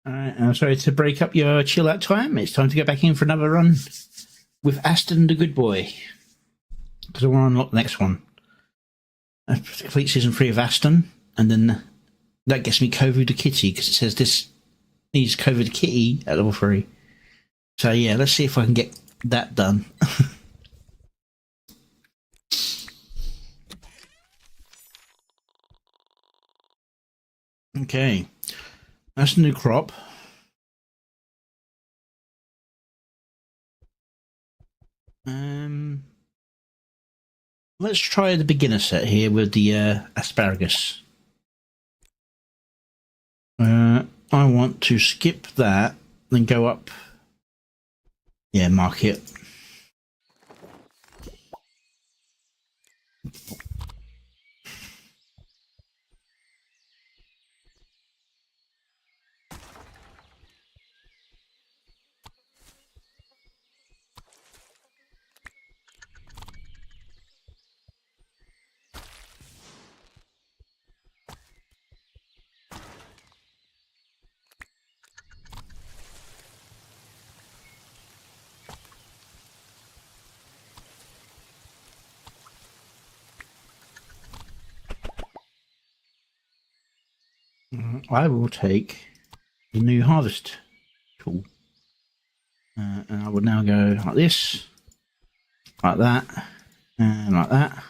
Alright, I'm sorry to break up your chill out time. It's time to get back in for another run with Aston the Good Boy. Because I want to unlock the next one. I complete season 3 of Aston, and then that gets me Kovu the Kitty, because it says this needs Kovu the Kitty at level 3. So yeah, let's see if I can get that done. Okay, that's the new crop. Let's try the beginner set here with the asparagus. I want to skip that, then go up. Yeah, mark it. I will take the new harvest tool. And I will now go like this, like that, and like that.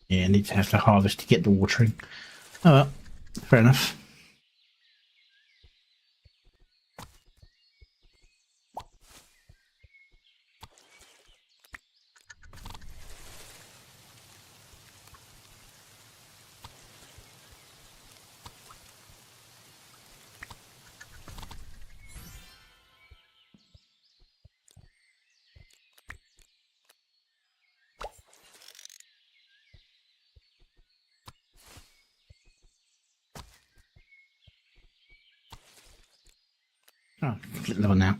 Yeah, I need to have to harvest to get the watering. Oh well, fair enough. Oh, flip level now.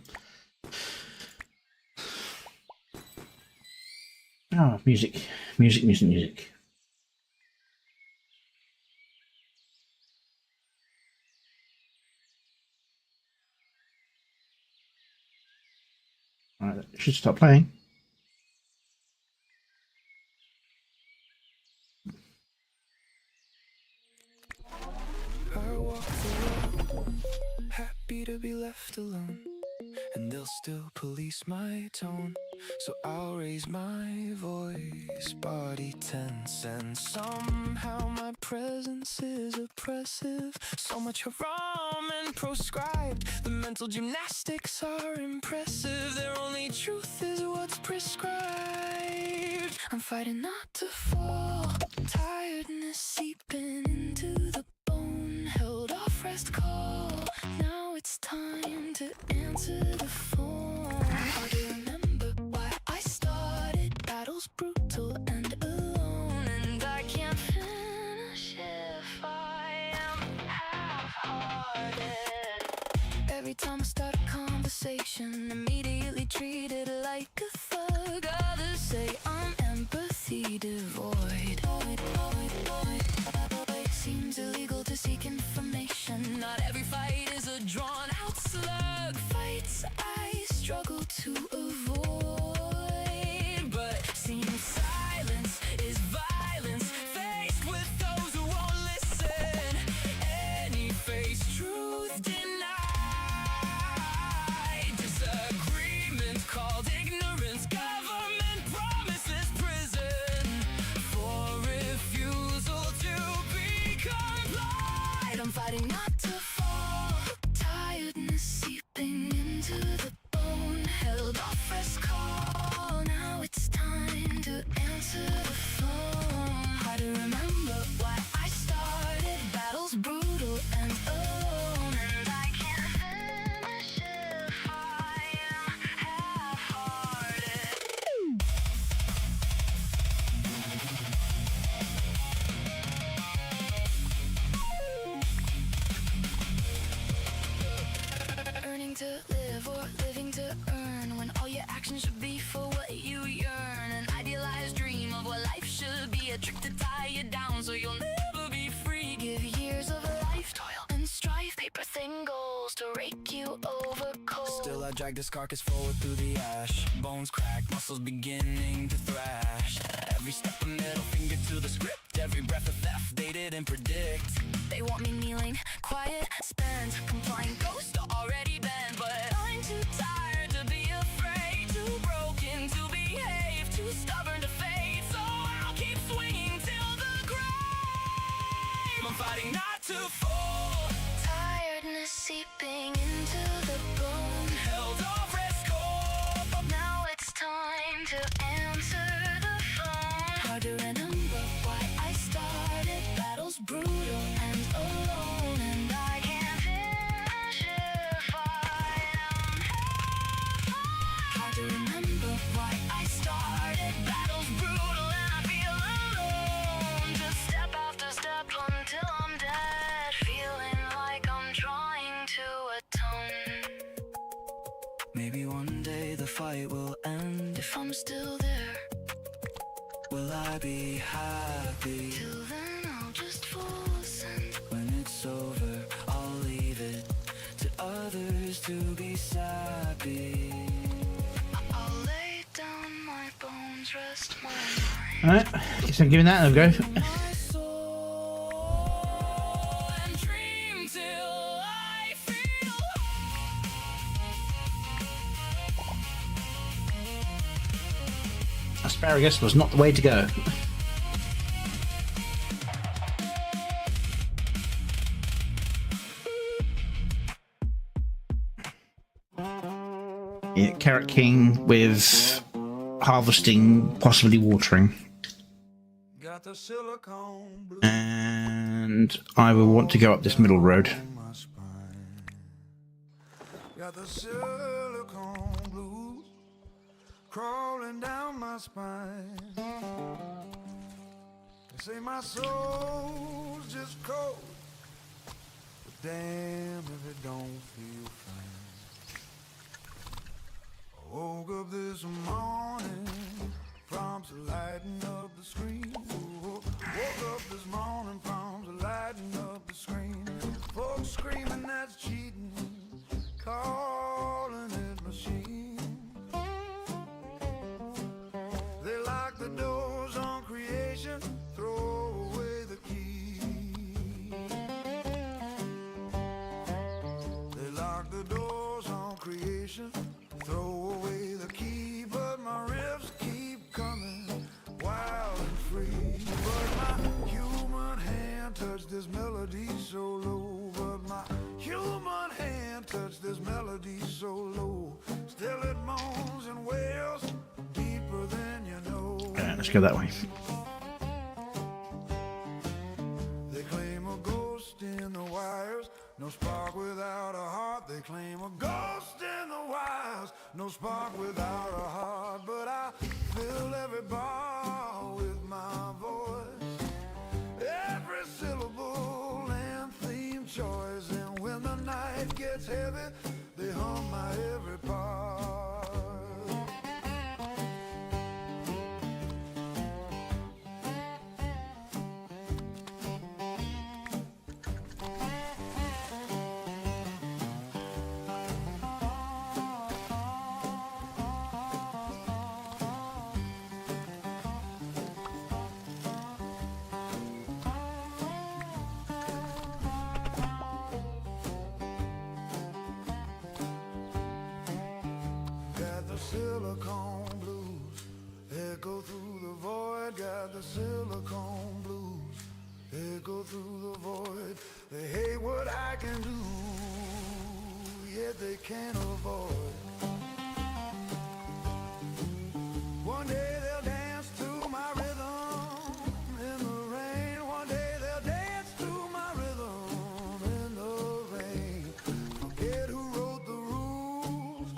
Oh, music, music, music, music. Alright, it should stop playing. Happy to be left alone, and they'll still police my tone, so I'll raise my voice, body tense, and somehow my presence is oppressive. So much haram and proscribed, the mental gymnastics are impressive. Their only truth is what's prescribed. I'm fighting not to fall, tiredness seeping into the bone, held off rest call. Now it's time to answer the phone. Hard to remember why I started. Battles brutal and alone, and I can't finish if I am half-hearted. Every time I start a conversation, immediately treated like a thug. Others say I'm empathy devoid. Seems illegal to seek information. Not every nothing goes to rake you over cold. Still I drag this carcass forward through the ash. Bones crack, muscles beginning to thrash. Every step a middle finger to the script. Every breath a theft they didn't predict. They want me kneeling, quiet, spent, complying, ghost already bent. But I'm too tired to be afraid, too broken to behave, too stubborn to fade. So I'll keep swinging till the grave. I'm fighting not to fall. Tiredness seeping into the bone. Held off rest cold. Now it's time to answer the phone. Hard to remember why I started. Battles brutal and alone, and I can't finish if I am half. Hard to remember why I started. Battles brutal and I feel alone. Just step after step until I'm dead, feeling like I'm trying to atone. Maybe one day the fight will end. If I'm still there, will I be happy? Till then I'll just fall ascend. When it's over, I'll leave it to others to be sappy. I'll lay down my bones, rest my mind. Alright, guess I'm giving that a go. My soul and dream till I feel Asparagus was not the way to go. Yeah, Carrot King with harvesting, possibly watering. Got the silicone blue And I will want to go up this middle road. on my spine. Got the silicone blues crawling down my spine. They say my soul's just cold, but damn if it don't feel fine. I woke up this morning, prompts lighting up the screen. Woke up this morning, prompts lighting up the screen. Folks screaming that's cheating, calling it machine. They lock the doors on creation, throw away the key. They lock the doors on creation, throw away the key. But my riffs keep coming wild and free. But my human hand touched this melody so low. But my human hand touched this melody so low. Still it moans and wails deeper than you know. Let's go that way. They claim a ghost in the wires, no spark without a heart. They claim a ghost in the wires, no spark without a heart. But I fill every bar with my voice, every syllable and theme choice. And when the night gets heavy, they hum my every part. Got the silicone blues, echo through the void. Got the silicone blues, echo through the void. They hate what I can do, yet they can't avoid. One day they'll dance to my rhythm in the rain. One day they'll dance to my rhythm in the rain. Forget who wrote the rules,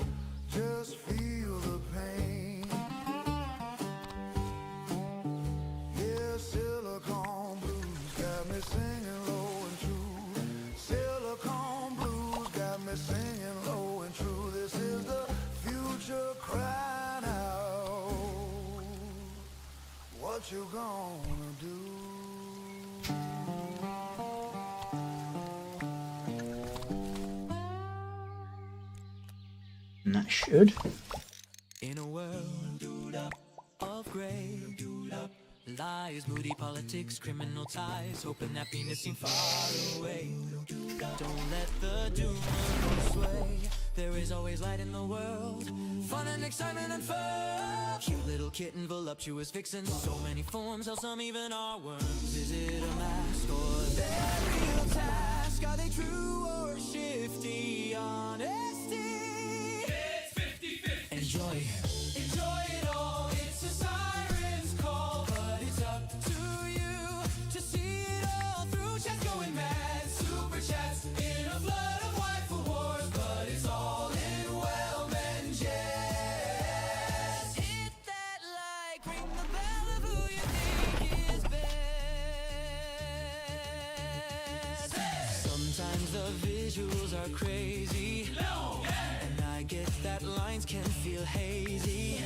just feel the pain. Yeah, silicone blues got me singing low and true. Silicone blues got me singing low and true. This That should. In a world of grey, lies, moody politics, criminal ties, hoping happiness seems far away. Don't let the doom sway. There is always light in the world, fun and excitement and fun. Cute little kitten, voluptuous vixen, so many forms, how some even are worms. Is it a mask or their real task? Are they true or shifty? Honesty, it's 50-50. Enjoy it all. It's a siren's call, but it's up to you to see it all through. Chat's going mad, super chats in a flood of wifeful wars, but it's all in well meant jest. Hit that like, ring the bell of who you think is best. Sometimes the visuals are crazy, and I get that lines can feel hazy.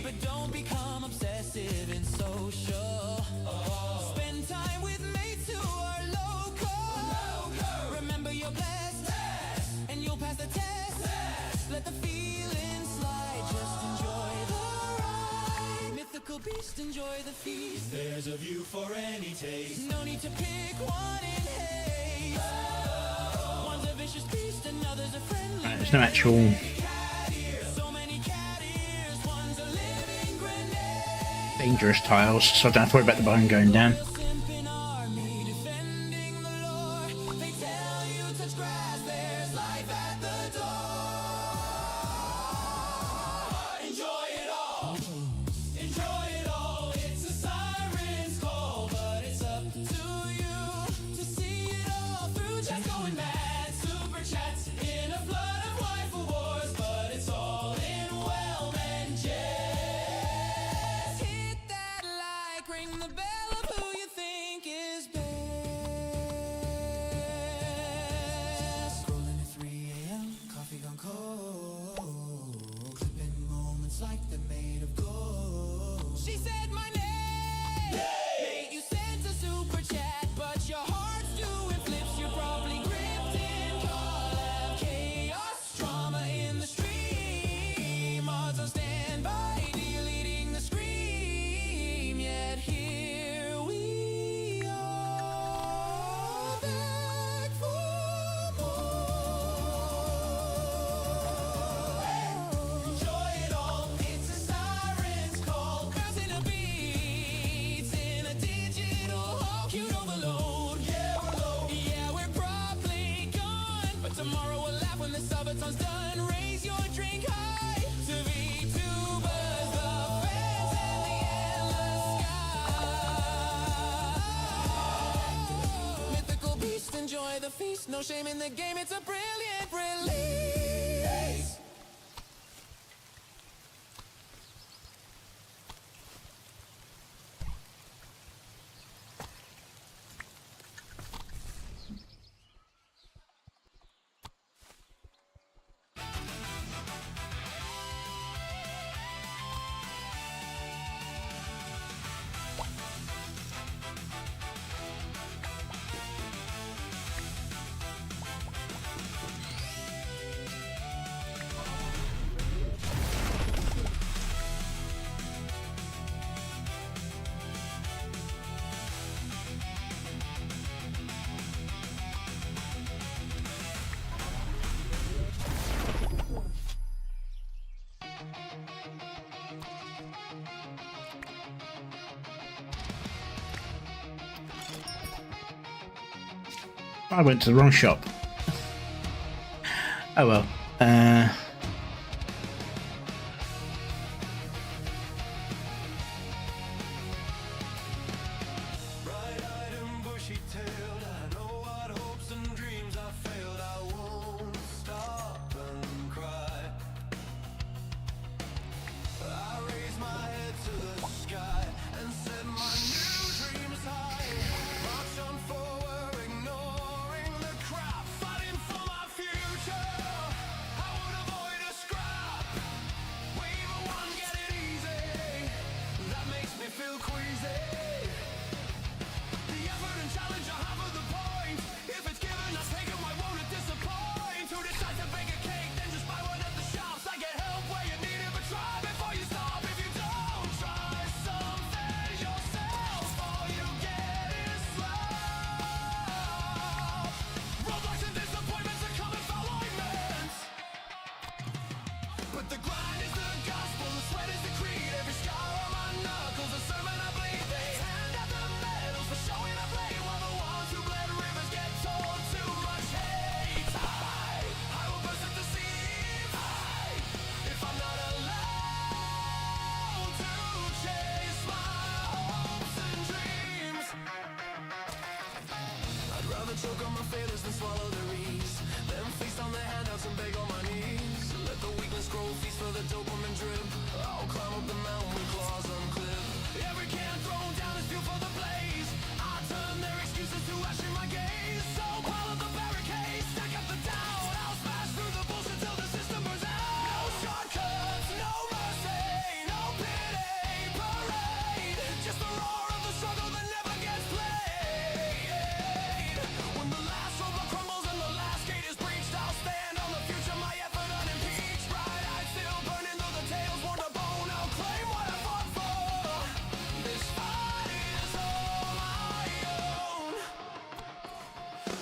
But don't become obsessive and social. Spend time with mates who are local. Remember you're blessed, and you'll pass the test. Let the feelings slide, just enjoy the ride. Mythical beast, enjoy the feast. There's a view for any taste. No need to pick one in haste. One's a vicious beast, another's a friendly. Right, there's no actual dangerous tiles, so I don't have to worry about the bone going down. She said my name. Mate, you sent a super chat, but your heart's doing flips. You're probably gripped in call out chaos, drama in the stream. Odds on standby, deleting the scream. Yet here we are, back for more. Enjoy it all. It's a siren's call. Bouncing the beats in a digital hall. Cute overload. Yeah, we're low. Yeah, we're probably gone, but tomorrow we'll laugh when the subaton's done. Raise your drink high to VTubers, the fans, and the endless sky. Mythical beast, enjoy the feast. No shame in the game. It's a brilliant release. I went to the wrong shop. Oh well. Bright-eyed and bushy-tailed, I know what hopes and dreams I failed. I won't stop and cry. I raise my head to the sky and set my new dreams high. March on forward, ignoring the crowd, fighting for my future. I would avoid choke on my failures, then swallow their ease. Then feast on their handouts and beg on my knees. Let the weakness grow, feast for the dopamine drip. I'll climb up the mountain with claws unclipped. Every can thrown down is fuel for the blaze. I turn their excuses to ash in my gaze. So pile up the barricades, stack up the doubt. I'll smash through the bullshit till the system burns out. No shortcuts, no mercy, no pity parade. Just the roar of the struggle that never gets played. When the last roadblock crumbles and the last gate is breached, I'll stand on the future, my effort unimpeached. Bright-eyed, still burning though the tales worn to bone. I'll claim what I fought for. This fight is all my own.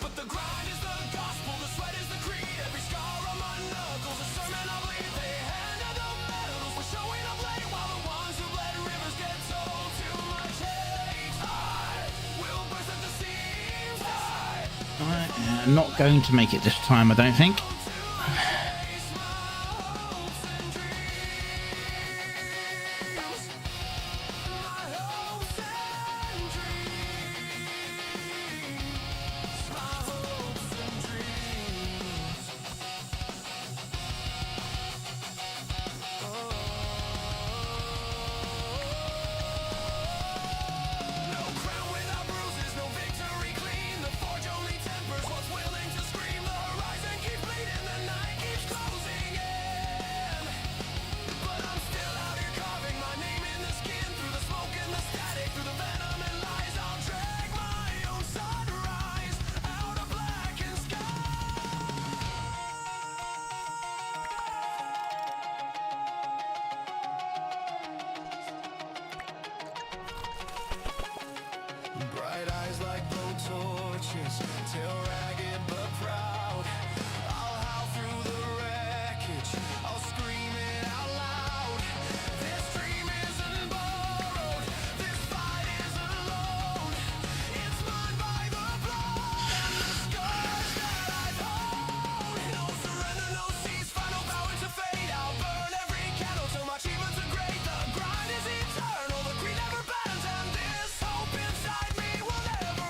But the grind is the gospel, the sweat is the creed. Every scar on my knuckles, a sermon I bleed. They handed the medals, we're showing up late while the ones who bled rivers get told too much hate. I will burst at the seams. I am not going to make it this time, I don't think. Chase my hopes and dreams. My hopes and dreams. My hopes and dreams. No crown without bruises, no victory clean. The forge only tempers what's willing to scream. The horizon keeps bleeding, the night keeps closing in. But I'm still out here carving my name in the skin. Through the smoke and the static, through the venom and lies, I'll drag my own sunrise out of blackened sky. Bright eyes like blowtorches, tail ragged but proud. I'll howl through the wreckage, I'll scream it out loud. This dream isn't borrowed, this fight isn't alone. It's mine by the blood and the scars that I've owned. No surrender, no cease, final power to fade. I'll burn every candle till my achievements are great. The grind is eternal, the creed never bends, and this hope inside me will never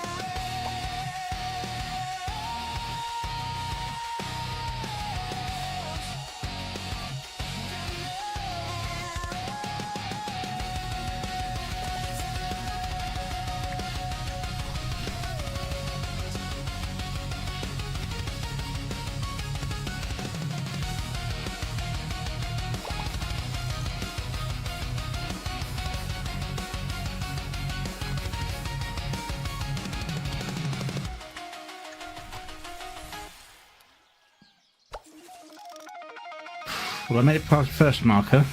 Well, I made it past the first marker.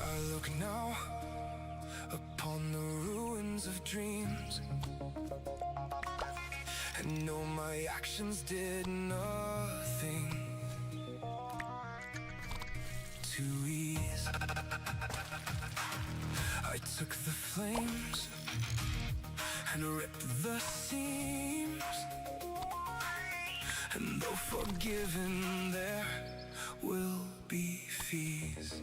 I look now upon the ruins of dreams and know my actions did nothing to ease. I took the flames and ripped the seams, and though forgiven, there will be fees.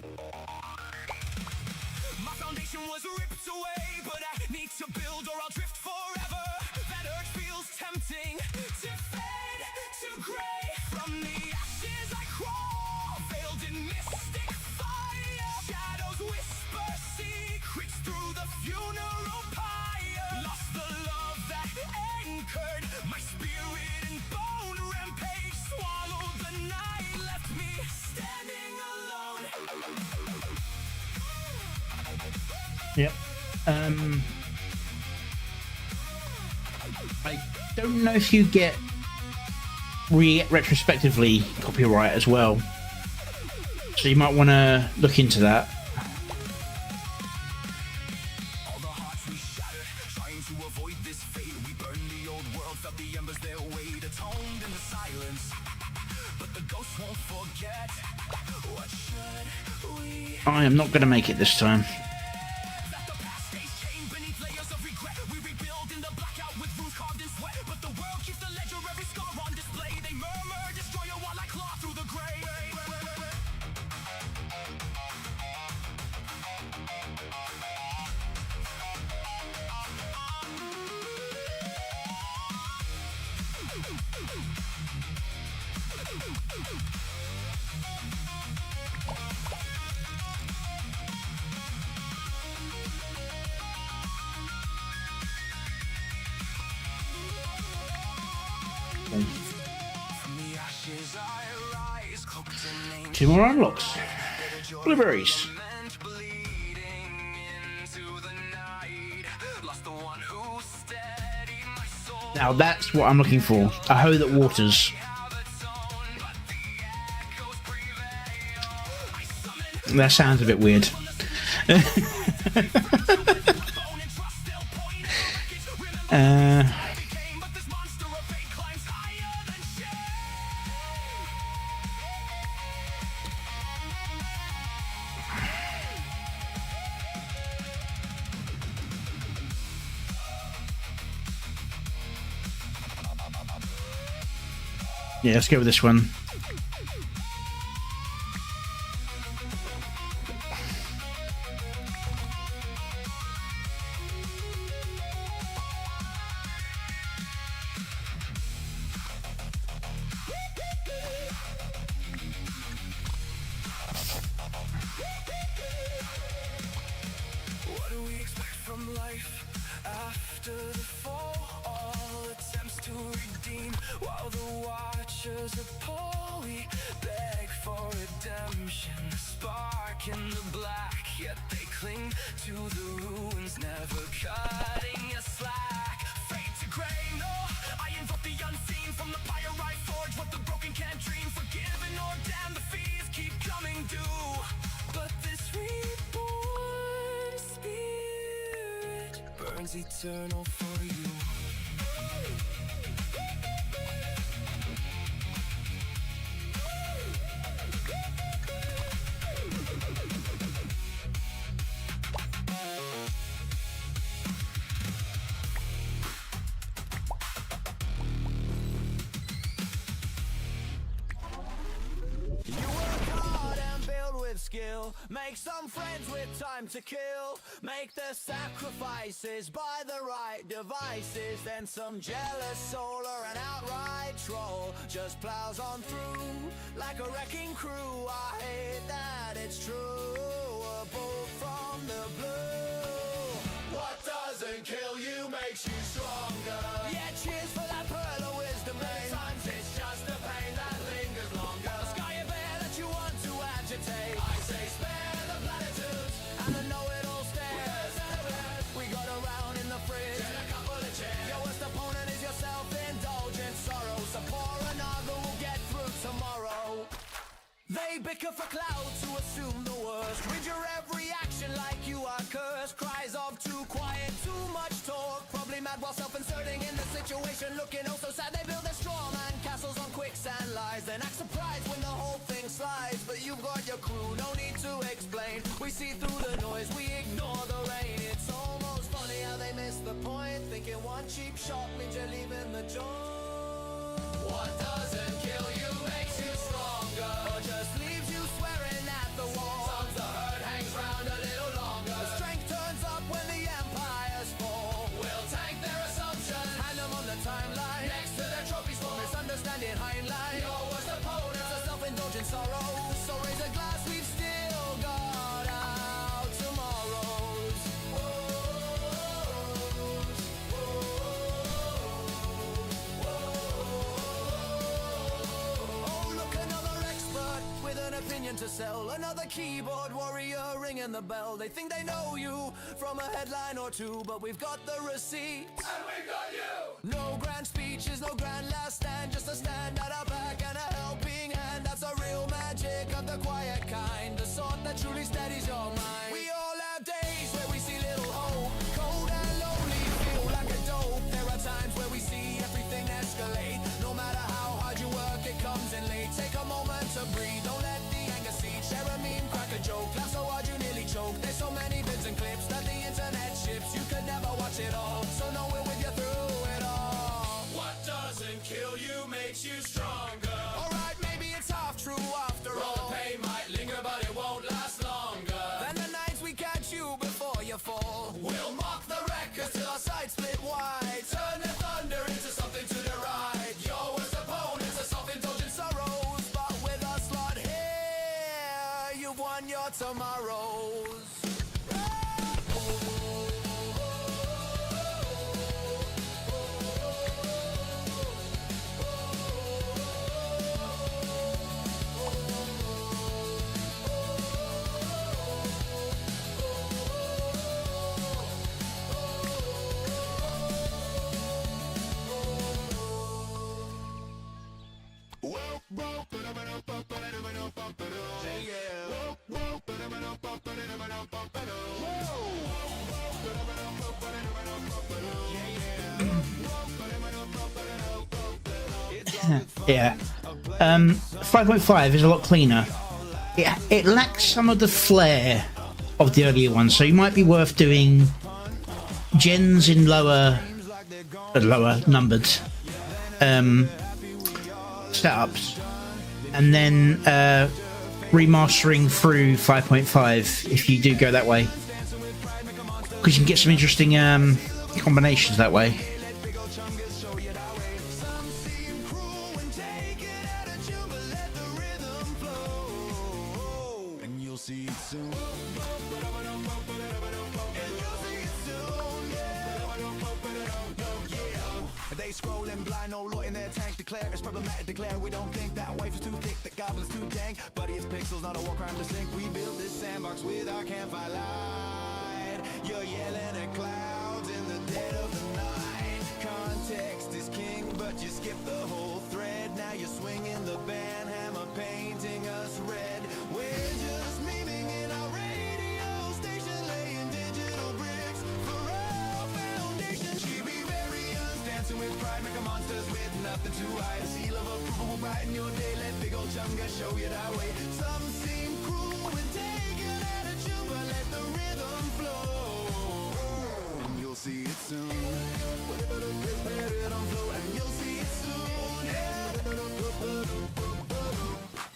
My foundation was ripped away, but I need to build or I'll drift forever. That urge feels tempting to fade to gray. From the ashes I crawl, veiled in mystic fire. Shadows whisper secrets through the funeral pyre. Lost the love that anchored my spirit in bone. Rampage swallowed the night, left me standing alone. Yep. I don't know if you get retrospectively copyright as well, so you might want to look into that. I am not going to make it this time. Two more unlocks. Blueberries. Now that's what I'm looking for. A hoe that waters. That sounds a bit weird. Yeah, let's go with this one. What do we expect from life after the fall? All attempts to redeem while the watchers appall. We beg for redemption, the spark in the black, yet they cling to the ruins, never cutting a slack. Fate to gray, no, I invoke the unseen from the pyrite forge. What the broken can't dream, forgiven or damned, the fees keep coming due. But this reborn spirit burns eternal for you. Skill, make some friends with time to kill, make the sacrifices, buy the right devices, then some jealous soul or an outright troll just plows on through like a wrecking crew. I hate that it's true, a bolt from the blue. What doesn't kill you makes you stronger. Yeah, cheers for that pearl of wisdom. Sometimes it's just a pain that lingers longer. A sky a bear that you want to agitate. I say spare the platitudes and the know-it-all stares. We got a round in the fridge and a couple of chairs. Your worst opponent is your self-indulgent sorrow. So pour another, we'll get through tomorrow. They bicker for clout to assume the worst. Read your every action like you are cursed. Cries of too quiet, too much talk. Probably mad while self-inserting in the situation. Looking oh so sad, they build their straw man castles on quicksand lies. Then act surprised when the whole thing slides. But you've got your crew, no need to explain. We see through the noise, we ignore the rain. It's almost funny how they miss the point. Thinking one cheap shot means you're leaving the joint. What doesn't kill you makes you stronger, or just leaves you swearing at the wall. Sometimes the hurt hangs round a little longer. The strength turns up when the empires fall. We'll tank their assumptions, hand them on the timeline, next to their trophies for misunderstanding hindline. Your worst opponent's a self-indulgent sorrow. So raise a glass, we've still got out tomorrows. Oh, look, another expert with an opinion to sell. Another keyboard warrior ringing the bell. They think they know you from a headline or two, but we've got the receipts and we've got you. No grand speeches, no grand last stand, just a stand at our back and a helping hand. That's a real magic of the quiet kind, the sort that truly steadies your mind. We all have days where we see little hope, cold and lonely, feel like a dope. There are times where we see everything escalate. No matter how hard you work, it comes in late. Take a moment to breathe, don't let the anger seed. Share a meme, crack a joke, laugh so hard kill you makes you stronger. Alright, maybe it's half true after all. The pain might linger, but it won't last longer than the nights we catch you before you fall. We'll mock the records till our sides split wide. Turn the thunder into something to deride. Your worst opponents are self-indulgent sorrows, but with us lot here, you've won your tomorrows. Yeah. 5.5 is a lot cleaner. It lacks some of the flair of the earlier ones, so you might be worth doing gens in lower numbered setups, and then remastering through 5.5 if you do go that way, because you can get some interesting combinations that way. They scrolling blind, no lot in their tank. Declare it's problematic. Declare we don't think that wife is too thick, that goblin's too dang. Buddy, it's pixels, not a war crime to sink. We built this sandbox with our campfire light. You're yelling at clouds in the dead of the night. Context is king, but you skip the whole thread. Now you're swinging the band hammer, painting us red. We're just memeing in our radio station, laying digital bricks for our foundation. Chibi variants dancing with pride, make monsters with nothing to hide. A seal of approval will brighten your day. Let big old chunga show you that way. Some seem cruel when taken at a chew, but let the rhythm flow, and you'll see it soon. Let the rhythm flow, and you'll see it soon. Yeah.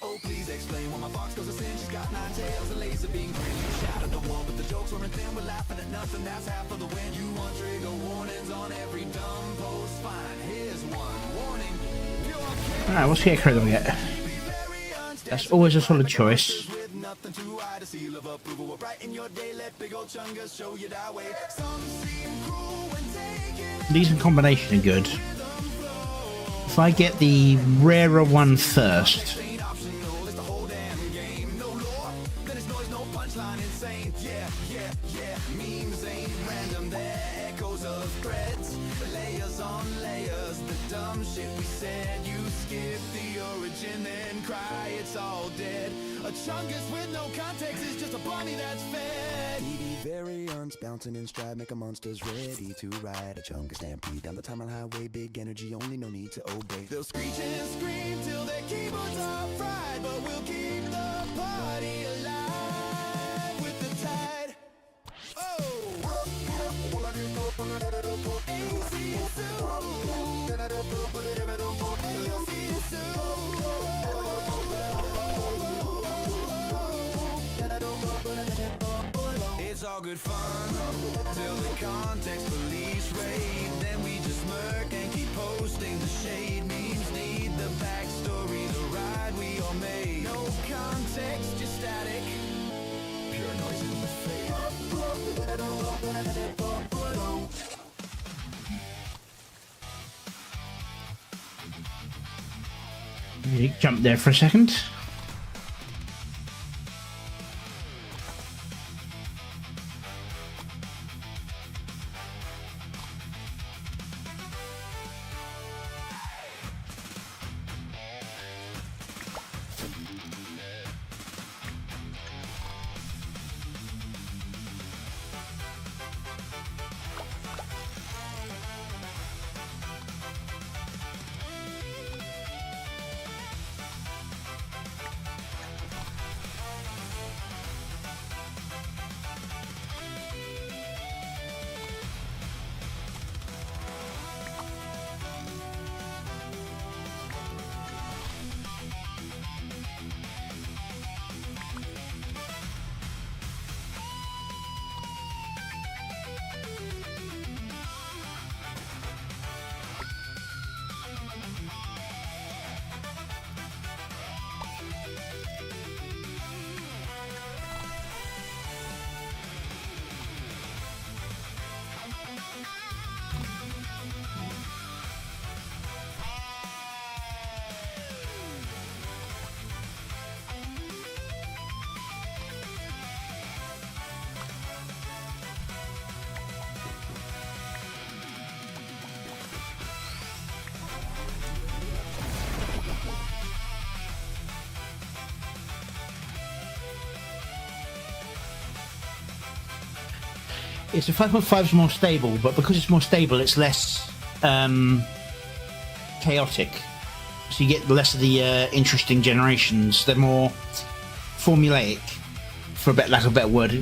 Oh, please explain why my fox goes a sin. She's got 9 tails, a laser beam grinning. Shattered the wall, but the jokes weren't thin. We're laughing at nothing, that's half of the win. You want trigger warnings on every dumb post? Fine, here's one warning. Alright, what's the acro that we get? That's always a solid choice. These in combination are good. If I get the rarer one first, a chungus with no context is just a bunny that's fed. EV variants bouncing in stride, make a monsters ready to ride. A chungus stampede down the timeline highway, big energy only, no need to obey. They'll screech and scream till their keyboards are fried, but we'll keep the party alive with the tide. Oh! AC It's all good fun till the context police raid. Then we just smirk and keep posting the shade. Memes need the backstory, the ride we all made. No context, just static. Pure noise in the fade. you jump there for a second. It's a 5.5 is more stable, but because it's more stable, it's less chaotic. So you get less of the interesting generations. They're more formulaic, for a bit lack of a better word.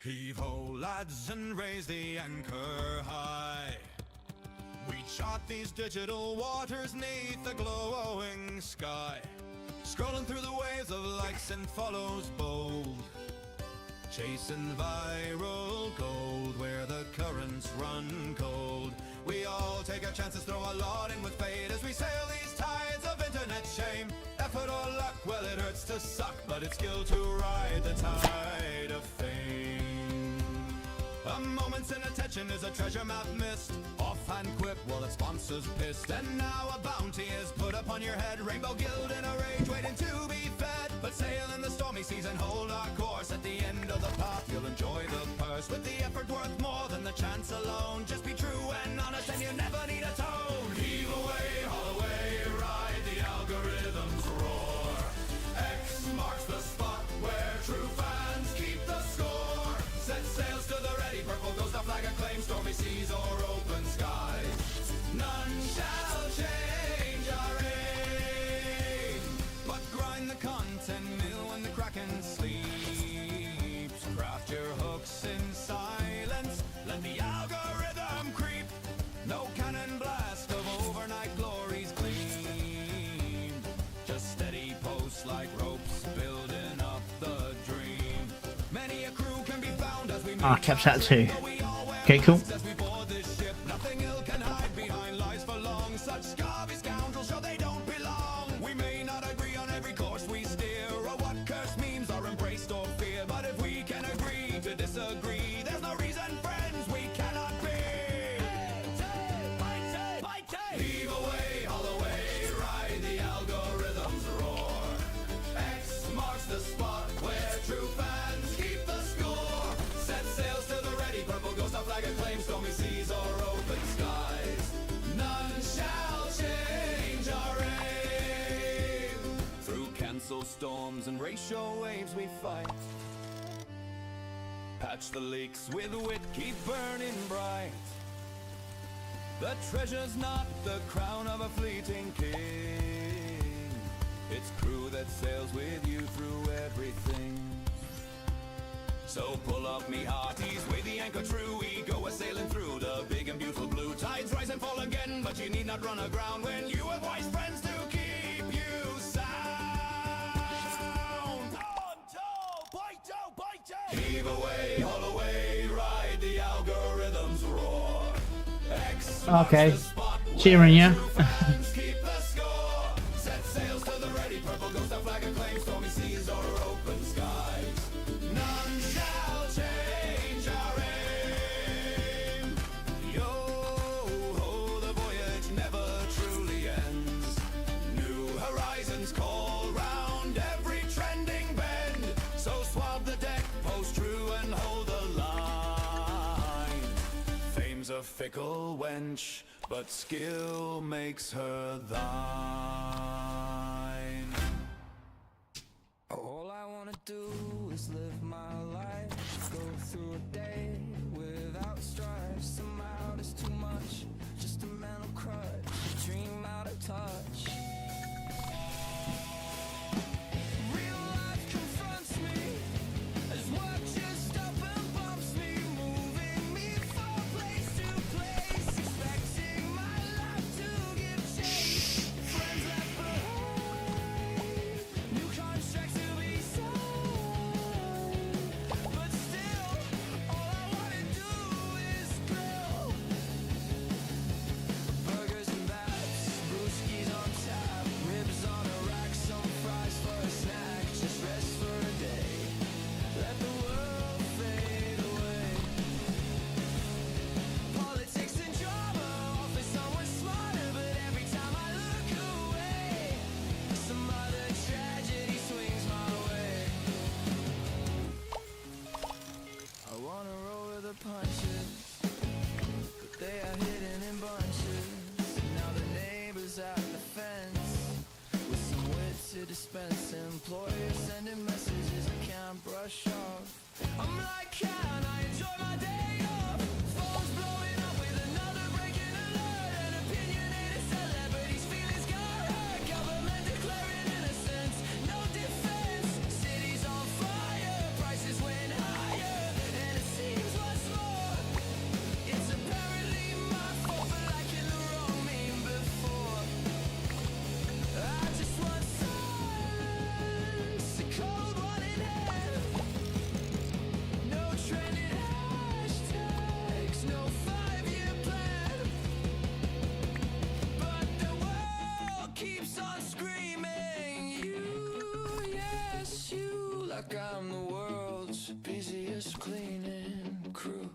Heave ho, lads, and raise the anchor high. We chart these digital waters neath the glowing sky, scrolling through the waves of likes and follows bold, chasing viral gold where the currents run cold. We all take our chances, throw a lot in with fate as we sail these tides of internet shame. Effort or luck, well it hurts to suck, but it's skill to ride the tide of fame. A moment's inattention is a treasure map missed. Offhand quip while its sponsors pissed. And now a bounty is put upon your head. Rainbow guild in a rage waiting to be fed. But sail in the stormy seas and hold our course. At the end of the path you'll enjoy the purse, with the effort worth more than the chance alone. Just be true and honest and you never need a tone. Heave away, haul away, ride the algorithm's roar. X marks the spot where true fans keep the score. Set sails to the ready, purple goes the flag acclaim. Stormy seas or open skies, none shall change our aim. But grind the content mill when the kraken sleeps. Craft your hooks in silence, let the algorithm creep. No cannon blast of overnight glories gleam. Just steady posts like ropes building up the dream. Many a crew can be found as we Caps out too. Okay, cool. as we board this ship. Nothing ill can hide behind lies for long. Such scabby scoundrels show they don't belong. We may not agree on every course we steer, or what cursed memes are embraced or fear. But if we can agree to disagree, there's no reason, friends, we cannot be. Heave away, haul away, ride the algorithm's roar. X marks the spot where true fans keep the score. Set sails to the ready, purple ghost of flag acclaim. Stormy seas or open skies, none shall change our aim. Through cancel storms and ratio waves we fight. Patch the leaks with wit, keep burning bright. The treasure's not the crown of a fleeting king. It's crew that sails with you through everything. So pull up me hearties, weigh the anchor true. We go a-sailing through the big and beautiful blue. Tides rise and fall again, but you need not run aground when you have wise friends to keep you sound. Heave away, haul away, ride the algorithm's roar. X Okay. marks the spot where Cheering ya. true fans keep the score. Set sails to the ready, purple ghost of flag acclaim. Stormy seas or open skies, none shall change our aim. Yo ho, the voyage never truly ends. New horizons call round every trending bend. So swab the deck, post true and hold the line. Fame's a fickle wench, but skill makes her thine. All I wanna do is live my life, go through a day without strife. Somehow there's too much, just a mental crutch, a dream out of touch. Real life confronts me as work just up and bumps me, moving me from place to place, expecting my life to give chase. Friends left behind, new contracts to be signed, but still, all I wanna do is grill burgers, employer sending messages I can't brush off. I'm like, can I enjoy my day off? Phone's blowing up with another breaking alert. An opinionated celebrity's feelings got hurt. Government declaring innocence, no defense. City's on fire, prices went higher. And it seems what's more, it's apparently my fault for liking the wrong meme before. I just want silence, a cold one in hand. No trending hashtags, no 5-year plan. But the world keeps on screaming, you, yes, you, like I'm the world's busiest cleaning crew.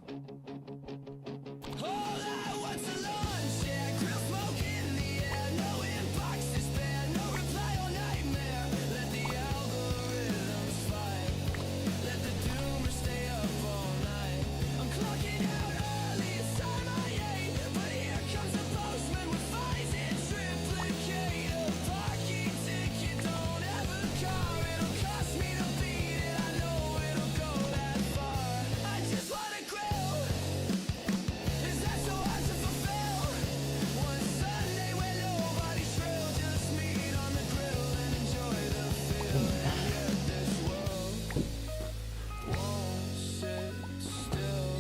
All I want's a lunch, yeah, grill smoke in the air, no inbox despair, no reply or nightmare. Let the algorithms fight, let the doomers stay up all night. I'm clocking out early, it's time I ate, but here comes the postman with fines in triplicate. A parking ticket, don't have a car, it'll cost me to beat it, I know it'll go that far. I just wanna grill. Is that so hard to fulfill? One Sunday when nobody's shrill, just meet on the grill and enjoy the feel. And yet this world won't sit still.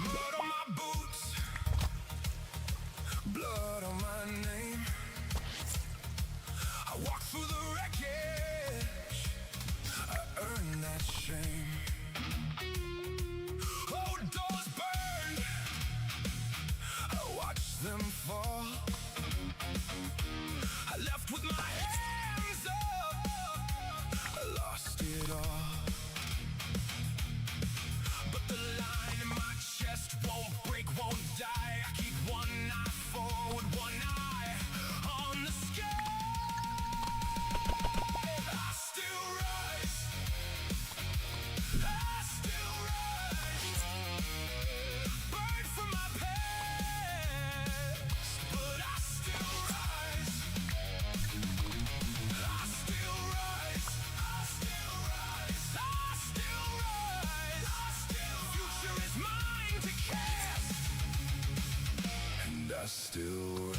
Blood on my boots, blood on my name. I walk through the wreckage, I earn that shame. Old doors burned, I watched them fall. I left with my hands up, I lost it all. But the line in my chest won't break, won't die. I keep one eye forward, one eye on the sky. I still rise, I still rise. Burn from my past, but I still rise. I still rise, I still rise, I still rise. Future is mine to cast, and I still rise.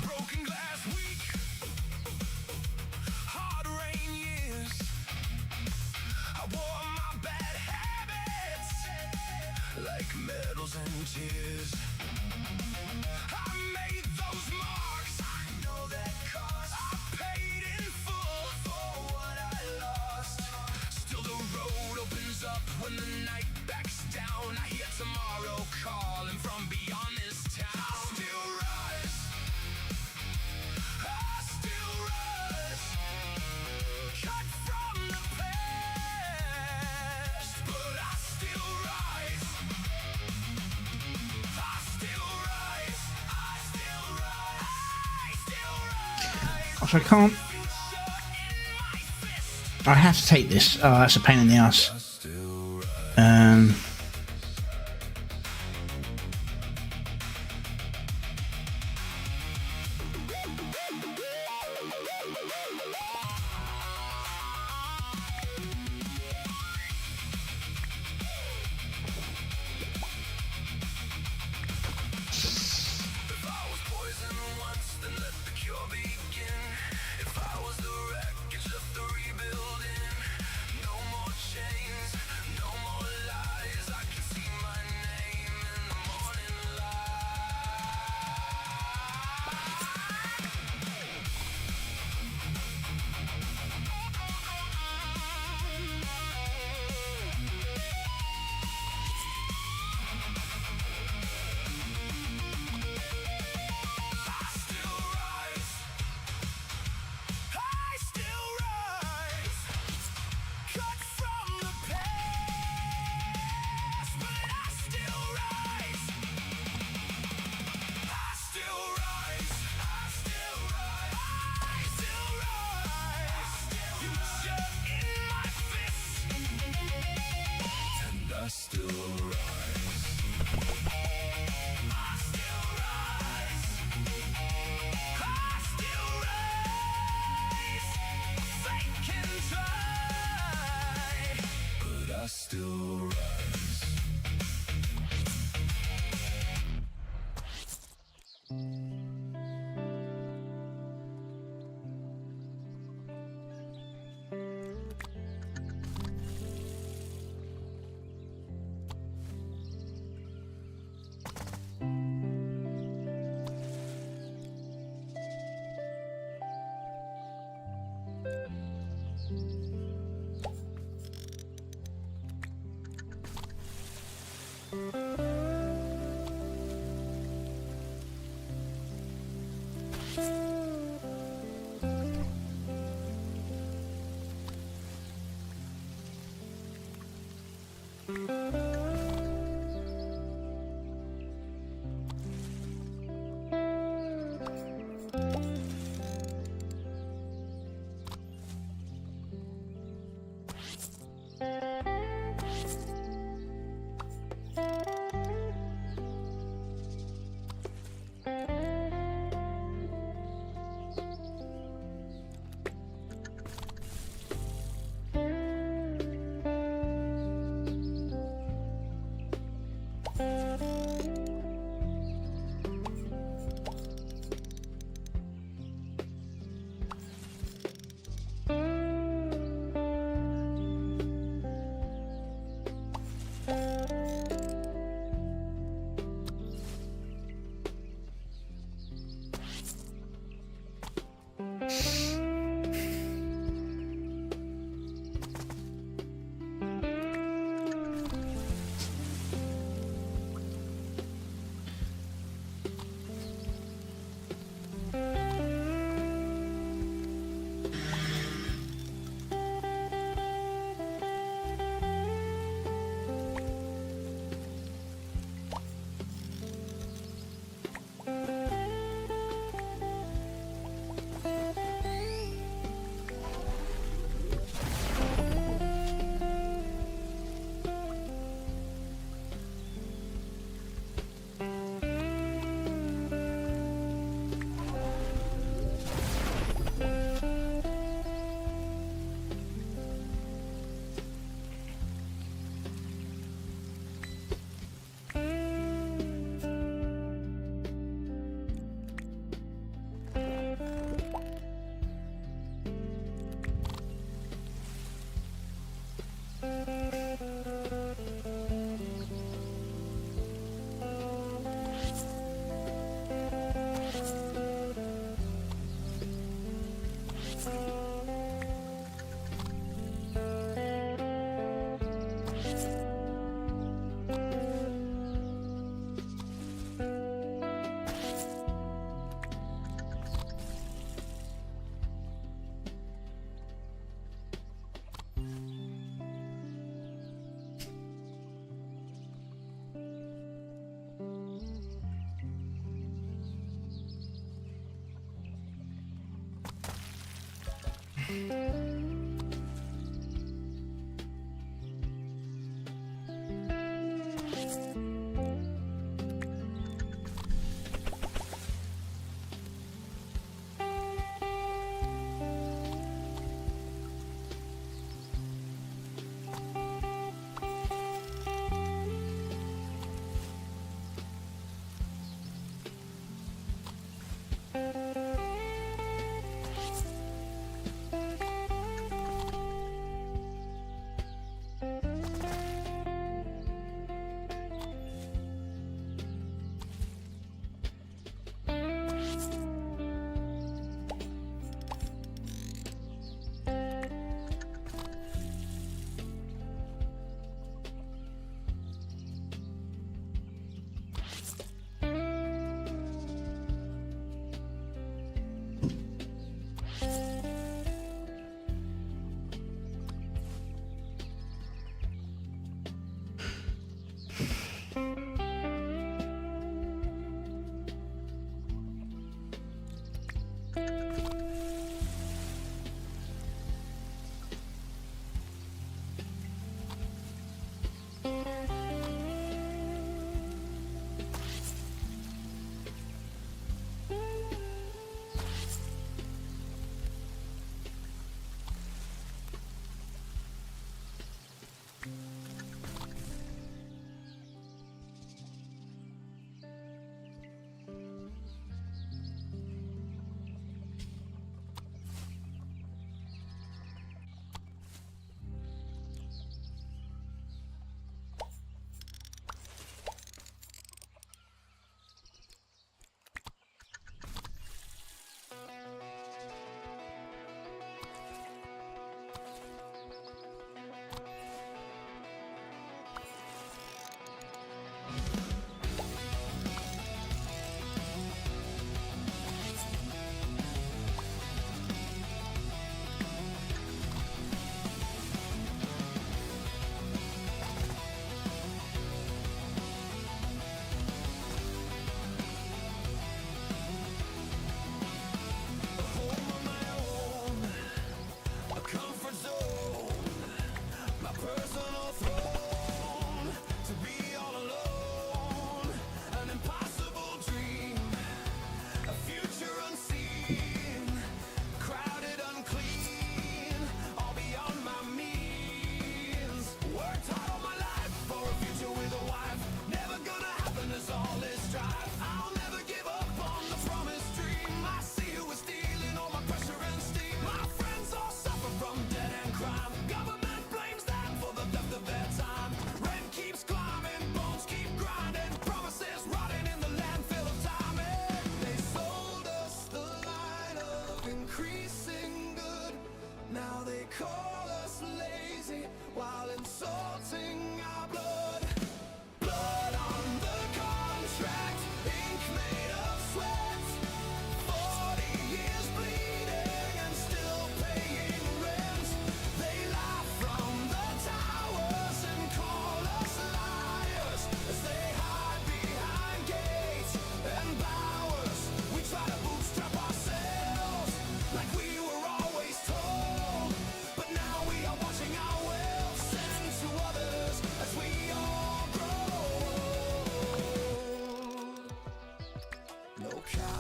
Broken glass week, hard rain years. I wore my bad habits like medals and tears. I made those marks, I know that cost. I paid in full for what I lost. Still the road opens up when the night backs down. I hear tomorrow calling from beyond this town. I still rise, I still rise. Cut from the past, but I still rise. I still rise, I still rise, I still rise. Gosh, I can't. Future in my fist. I have to take this. Oh, that's a pain in the ass. I still rise. If I was poison once, then let the cure begin. If I was the wreckage, let the rebuilding. No more chains, no more lies. I can see my name in the morning light.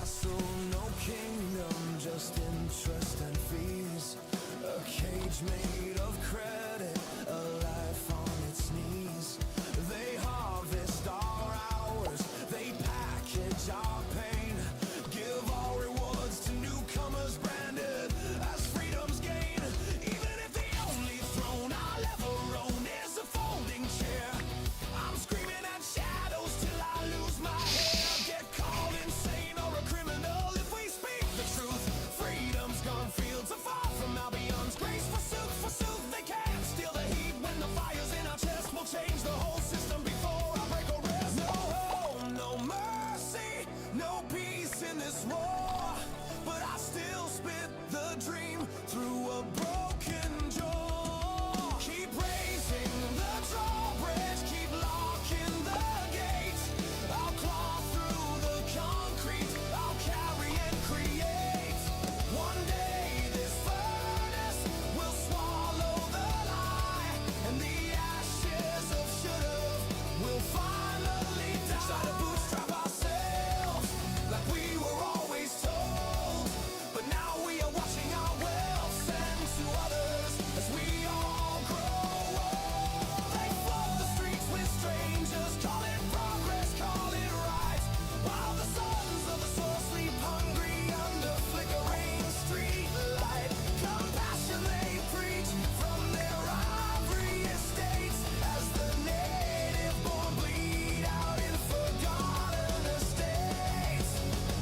castle, no kingdom, just interest and fees. A cage made of credit, a life on its knees. They harvest our hours, they package our pain, give all rewards to newcomers branded as freedom's gain. Even if the only throne I'll ever own is a folding chair, I'm screaming at shadows till I lose my hair. Get called insane or a criminal if we speak the truth. Freedom's gone, fields are far from Albion's grace. Forsooth, they can't steal the heat when the fire's in our chest. We'll change the whole system before I break or rest. No home, no mercy, no peace in this war, but I still spit the dream through a broken jaw. Keep raising the drawbridge, keep locking the gate. I'll claw through the concrete, I'll carry and create. One day this furnace will swallow the lie, and the ashes of should've will finally die. Try to bootstrap ourselves like we were always told, but now we are watching our wealth send to others as we all grow old. They flood the streets with strangers, call it progress, call it right, while the sons of the soil sleep hungry under flickering street light. Compassion they preach from their ivory estates as the native born bleed out in forgotten estates.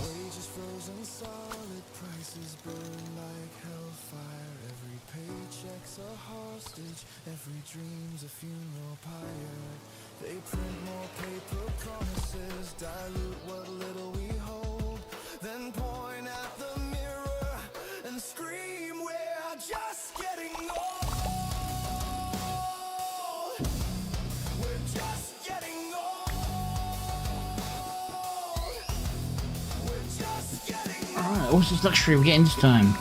Wages frozen solid, prices burn like hellfire. Every paycheck's a hostage, every dream's a funeral pyre. They print more paper promises, dilute what little we hold, then point at the mirror and scream, we're just getting old. We're just getting old. We're just getting old. Alright, what's this luxury we're getting this time?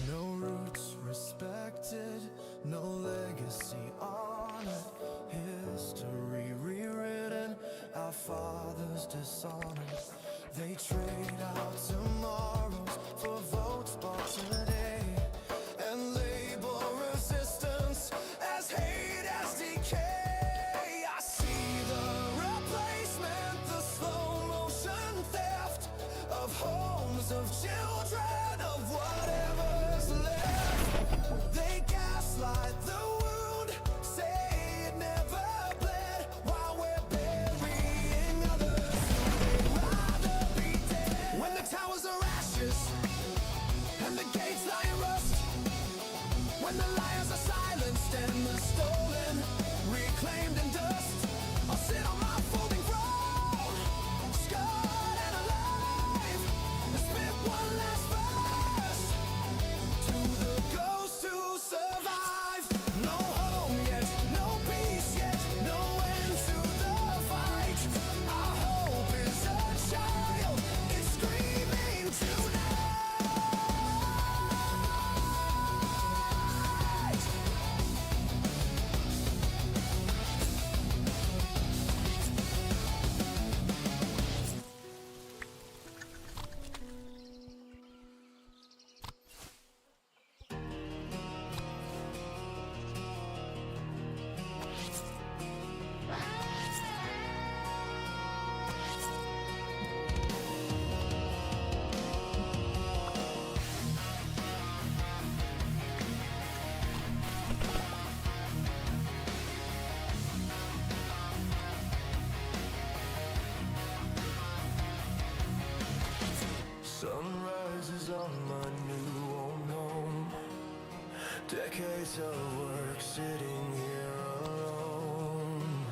No roots respected, no legacy honored, history rewritten, our fathers dishonored. They trade out tomorrows for votes bought today, and label resistance as hate, as decay. I see the replacement, the slow motion theft of homes, of children, of whatever's left. They gaslight the wound, say it never bled, while we're burying others who they'd rather be dead. When the towers are ashes and the gates lie in rust, when the liars are silenced and the stolen reclaimed in dust, I'll sit on my folding throne, scarred and alive, and spit one last verse to the ghosts who survive. No home yet, no peace yet, no end to the fight. Our hope is a child, it's screaming tonight. Sunrises on my new home, decades of work sitting here alone.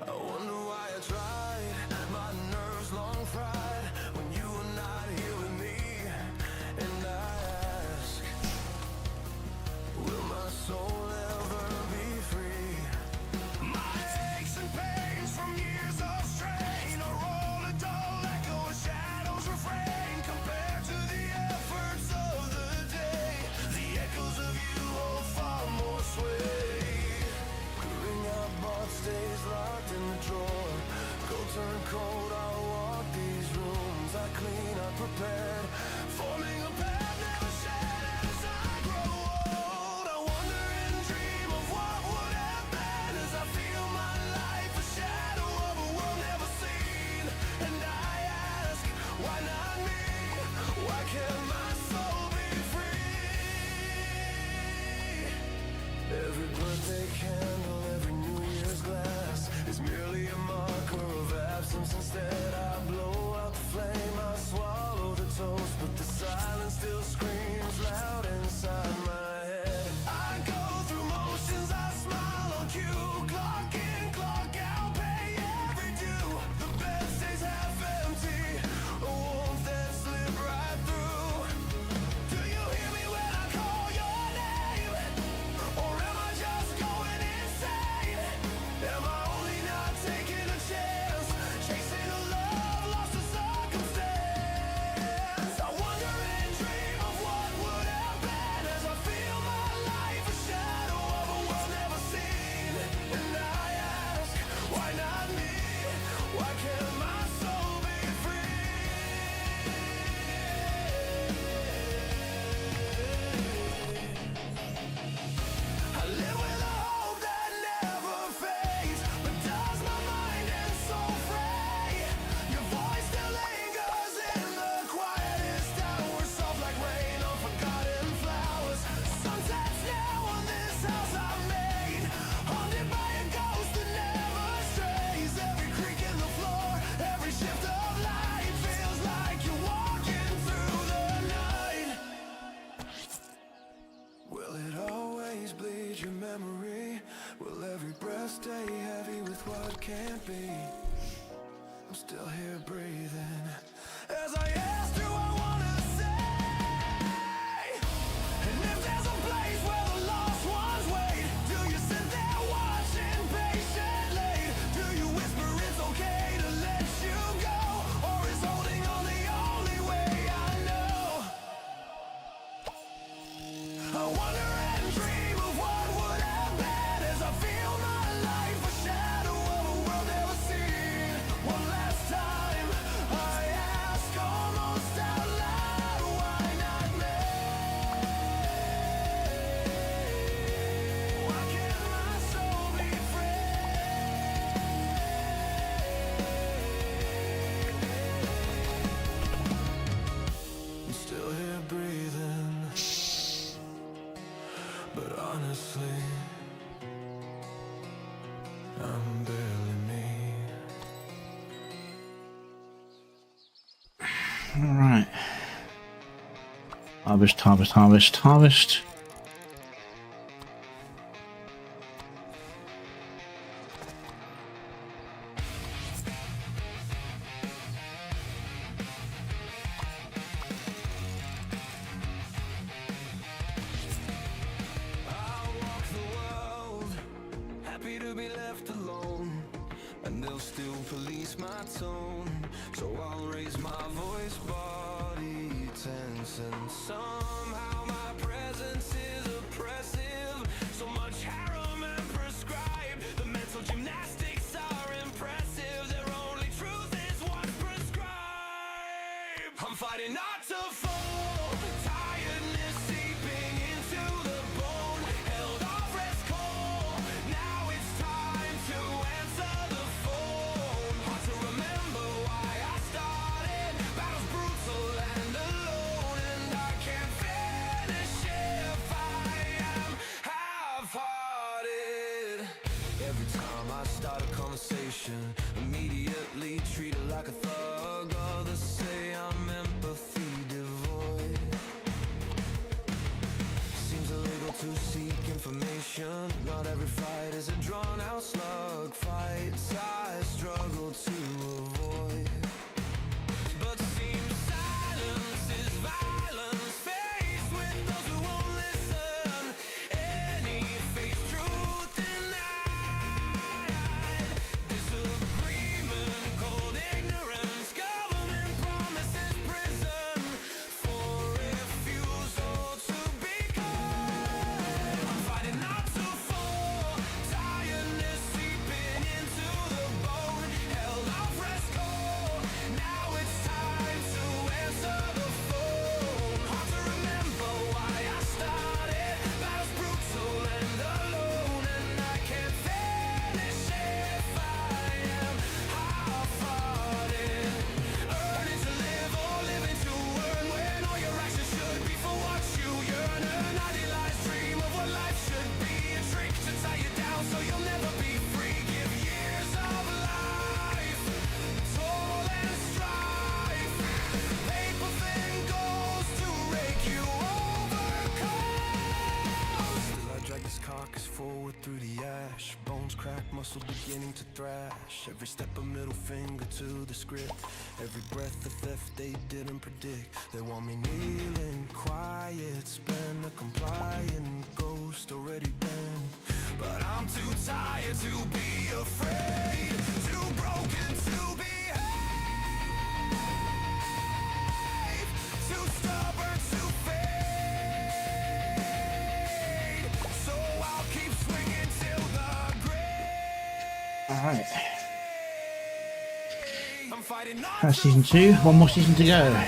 I wonder why I tried, my nerves long fried when you were not here with me. And I ask, will my soul ever be free? My aches and pains from years of strain are all a dull echo, a shadow's refrain compared to the efforts of the day. The echoes of you fake candle, every New Year's glass is merely a marker of absence. Instead, I blow out the flame, I swallow the toast, but the silence still screams loud inside my head. I go through motions, I smile on cue, clock in, clock out, pay every due. The bed stays half empty, a warmth that slipped right through. Do you hear me when I call your name? Or am I just going insane? Am I only not taking a chance? Chasing a love lost to circumstance. I wonder and dream of what would have been as I feel my life a shadow of a world never seen. And I ask, why not me? Why can't my soul be free? I live with a hope that never fades, but does my mind and soul fray? Your voice still lingers in the quietest hours, soft like rain on forgotten flowers. Sunsets now on this house I made, haunted by a ghost that never strays. Every creak in the floor, every shift of light feels like you're walking through the night. Will it always bleed your memory? Will every breath stay heavy with what can't be? I'm still here breathing as I ask, do I wanna say? And if there's a place where the lost ones wait, do you sit there watching patiently? Do you whisper it's okay to let you go? Or is holding on the only way I know? I wonder and dream of what would have been as I feel my life a shadow of a world never seen. One last time I ask almost out loud, why not me? Why can't my soul be free? I'm still here breathing, but honestly, I'm barely me. All right. Harvest, harvest, harvest, harvest. I'll walk the world, happy to be left alone, and they'll still police my tone. So I'll raise my voice, body tense, and somehow my presence is oppressive. So much harem and prescribed, the mental gymnastics are impressive. Their only truth is what's prescribed. I'm fighting not to fall, tiredness seeping into the bone. Held off rest call, now it's time to answer the phone. Hard to remember why I started, battles brutal and alone, and I can't finish if I am half-hearted. Every time I start a conversation, immediately treated like a thug. Others say I'm empathy devoid. Seems illegal to seek information. Not every fight is a drawn-out slug. Fights I struggle to avoid. But seems silence is violence, faced with those who won't listen. Any fake truth denied. Disagreement, cold ignorance. Government promises prison for refusal to be kind. I'm fighting not to fall, tiredness seeping into the bone. Held off rest His cock is forward through the ash. Bones crack, muscle beginning to thrash. Every step a middle finger to the script. Every breath a theft they didn't predict. They want me kneeling, quiet, spend a compliant ghost already been. But I'm too tired to be afraid, too broken to behave, too stubborn to fade. So I'll keep swinging till the grave. All right. I'm fighting not That's season 2. One more season to go.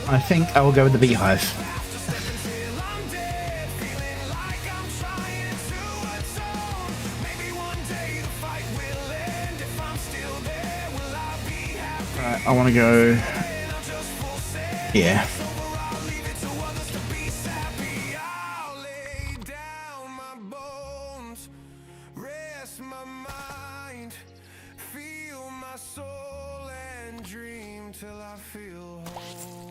I think I will go with the Beehive. Right, I want to go. Yeah. Till I feel whole.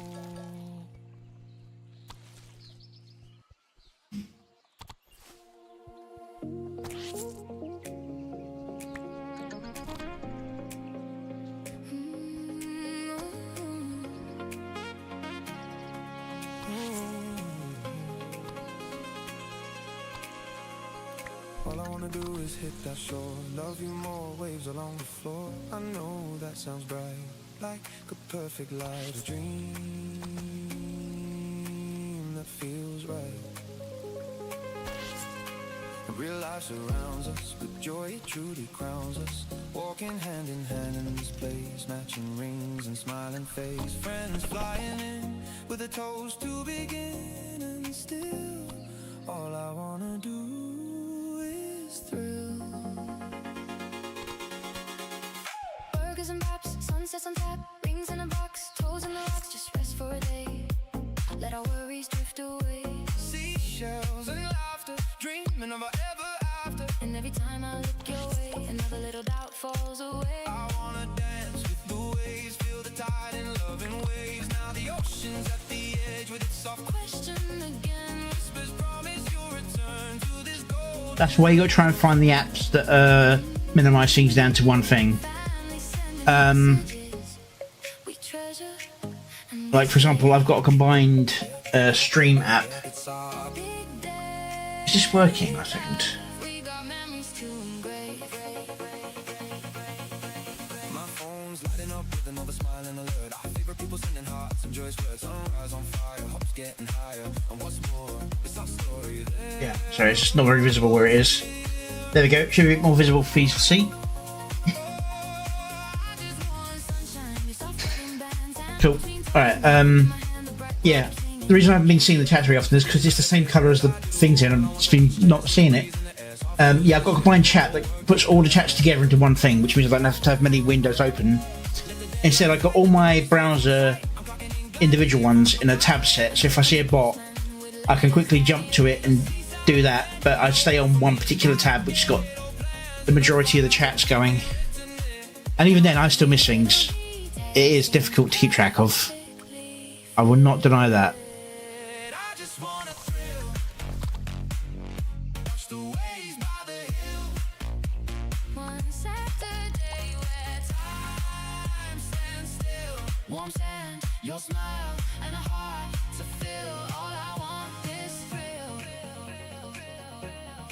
All I wanna do is hit that shore. Love you more, waves along the floor. I know that sounds bright, like a perfect light, a dream that feels right. And real life surrounds us, but joy it truly crowns us. Walking hand in hand in this place, matching rings and smiling face. Friends flying in with a toast to begin, and still all I wanna do is thrill. Burgers and pops, sunsets on tap, rings in a box, toes in the rocks, just rest for a day. Let our worries drift away. Seashells and laughter, dreaming of our ever after. And every time I look your way, another little doubt falls away. I wanna dance with the waves, feel the tide in loving waves. Now the ocean's at the edge with its soft Question again, whispers, promise you'll return to this gold. That's why you got to try and find the apps that minimize things down to one thing. family sending messages we treasure. And Like for example, I've got a combined stream app. It's our big day, Is this working? I think. we got memories to engrave. my phone's lighting up with another smiling alert. Our favorite people sending hearts and joyous words. Sunrise on fire, hopes getting higher. And what's more, it's our story. Yeah. Sorry, it's just not very visible where it is. There we go. Should be a bit more visible for you to see. I just want sunshine, we stop putting bands and Cool. All right. Yeah. The reason I haven't been seeing the chat very often is because it's the same colour as the things here, and I've just been not seeing it. Yeah, I've got a combined chat that puts all the chats together into one thing, which means I don't have to have many windows open. Instead, I've got all my browser individual ones in a tab set, so if I see a bot, I can quickly jump to it and do that, but I stay on one particular tab which has got the majority of the chats going. And even then, I still miss things. It is difficult to keep track of. I will not deny that. I just wanna thrill. Watch the waves by the hill. one Saturday where time stands still. Warm sand, your smile, and a heart to fill. All I want is thrill.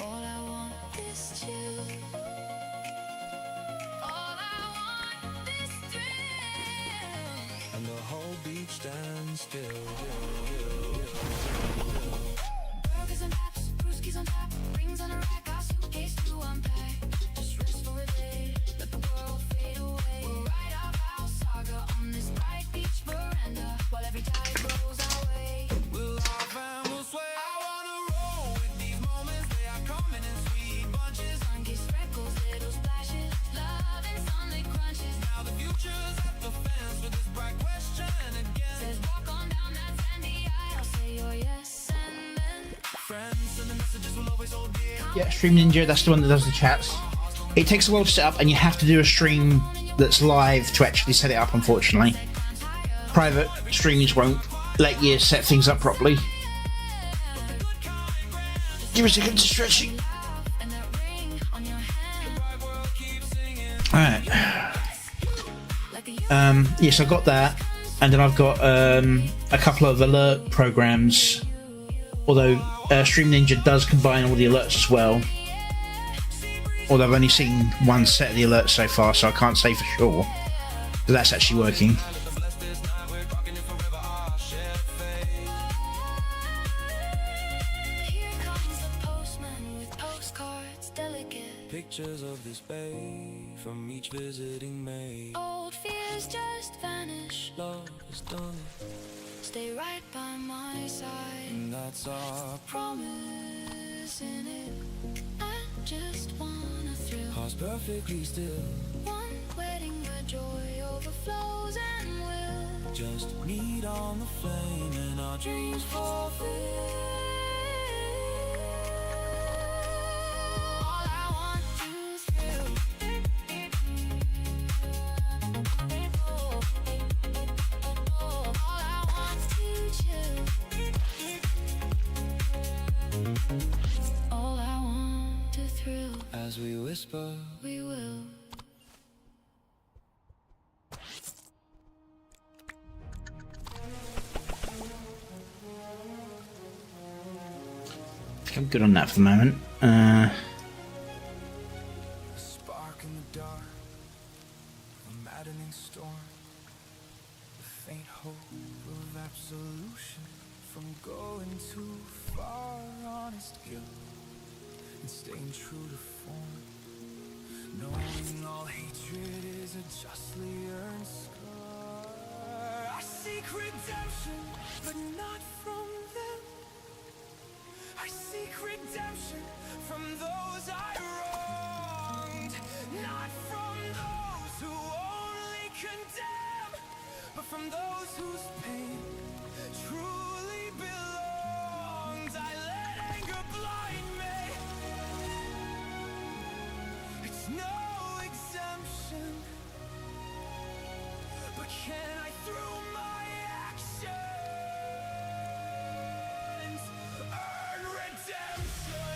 All I want is chill. All I want is thrill. And the whole beach stands still. Burgers and paps, brewskis on tap, rings on a rack, our suitcase to unpack. Just rest for a day, let the world fade away. We'll write our vow saga on this bright beach veranda, while every tide rolls our way. We'll laugh and we'll sway. I wanna roll with these moments. They are coming in sweet bunches. Sun-kissed freckles, little splashes, love and sunlit crunches. Now the future's at Yeah, Stream Ninja, that's the one that does the chats. It takes a while to set up, and you have to do a stream that's live to actually set it up, unfortunately. Private streams won't let you set things up properly. Give me a second to stretch it. Alright. Yes, I got that. And then I've got a couple of alert programs. Although Stream Ninja does combine all the alerts as well. Although I've only seen one set of the alerts so far, so I can't say for sure that that's actually working. Pictures of this bay from each visiting maid. Old fears just vanish. Love is done, Stay right by my side. and that's our Promise in it. I just wanna thrill. heart's perfectly still. One wedding where joy overflows and will. Just meet on the flame and our dreams fulfill. All I want to thrill. All I want to chill. All I want to thrill. As we whisper, We will. I think I'm good on that for the moment. A spark in the dark, a maddening storm, the faint hope of absolution from going too far. Honest guilt and staying true to form, knowing all hatred is a justly earned scar. I seek redemption, but not from them. I seek redemption from those I wronged, not from those who only condemn, but from those whose pain truly belongs. I let anger blind me. It's no exemption, but can I through my actions earn redemption?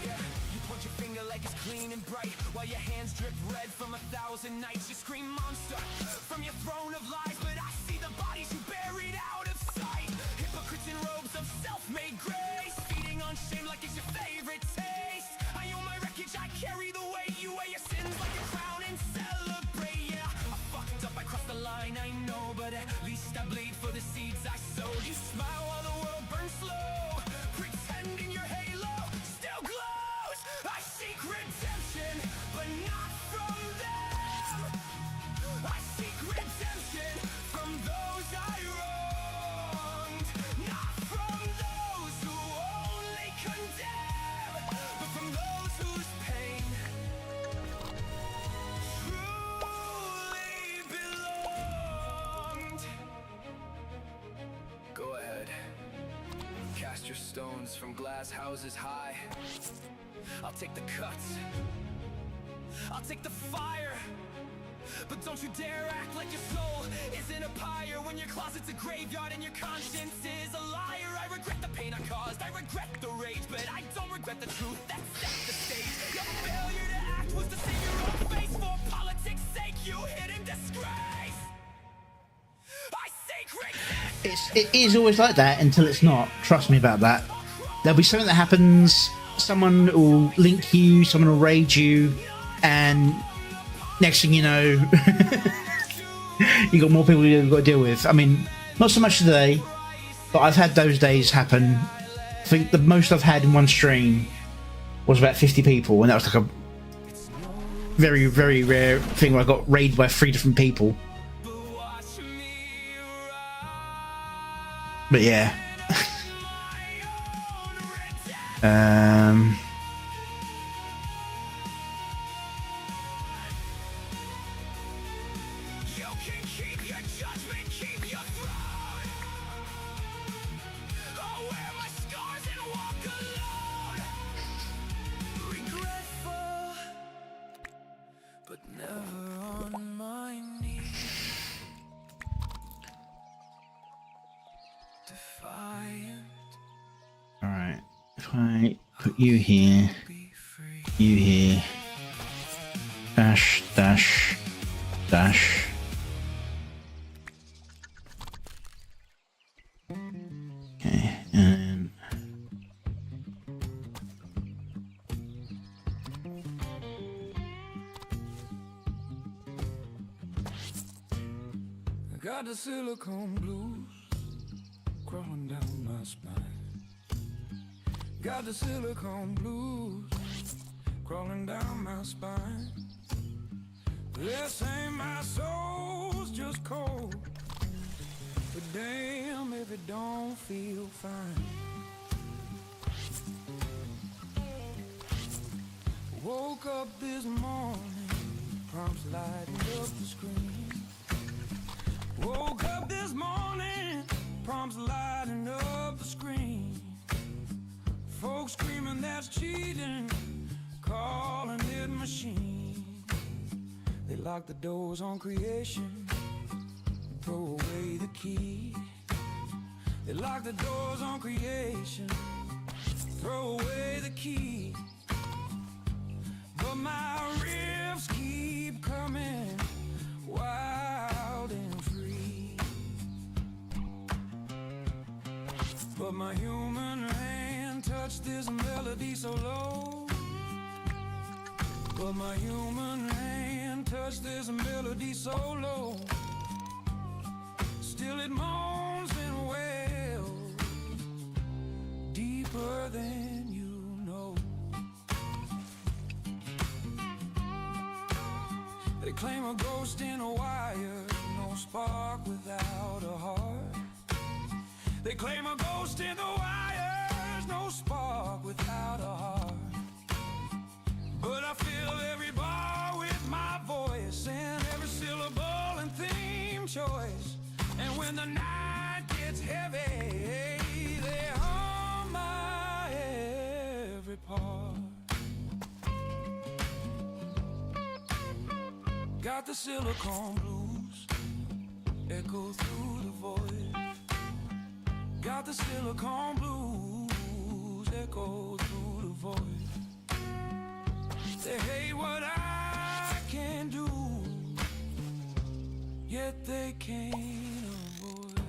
Yeah, you point your finger like it's clean and bright, while your hands drip red from 1,000 nights. You scream monster from your throne of lies, but I see the bodies you buried out of sight. Hypocrites in robes of self-made grace, feeding on shame like it's your favorite taste. I own my wreckage, I carry the weight. You wear your sins like a crown and celebrate. Yeah, I fucked up, I crossed the line, I know, but at least I bleed for the seeds I sowed. You smile while the world burns slow, pretending your halo still glows. I seek redemption, but not from them. I seek redemption from those I wronged, not from those who only condemn, but from those whose pain truly belonged. Go ahead, cast your stones from glass houses high. I'll take the cuts, I'll take the fire. But don't you dare act like your soul isn't a pyre, when your closet's a graveyard and your conscience is a liar. I regret the pain I caused, I regret the rage, but I don't regret the truth that set the stage. Your failure to act was to save your own face. For politics' sake, you hid in disgrace. I seek redemption. It is always like that until it's not. Trust me about that. There'll be something that happens, someone will link you, someone will raid you, and next thing you know, you got more people you've got to deal with. I mean, not so much today, but I've had those days happen. I think the most I've had in one stream was about 50 people, and that was like a very, very rare thing where I got raided by 3 different people. But yeah. You can keep if I put you here, you here, dash, dash, dash. Okay, and I got the silicone blues crawling down my spine. Got the silicone blues crawling down my spine. They're saying my soul's just cold, but damn if it don't feel fine. Woke up this morning, prompts lighting up the screen. Woke up this morning, prompts lighting up the screen. Folks screaming that's cheating, calling it machine. They lock the doors on creation, throw away the key. They lock the doors on creation, throw away the key. But my riffs keep coming wild and free. But my human hand touched this melody so low. But my human hand touched this melody so low. Still it moans and wails deeper than you know. They claim a ghost in a wire, no spark without a heart. They claim a ghost in the wires, no spark without a heart. But I feel every bar with my voice and every syllable and theme choice. And when the night gets heavy, they hum my every part. Got the silicone blues echo through the void. Got the silicone blues echo through the void. They hate what I can do, yet they can't avoid.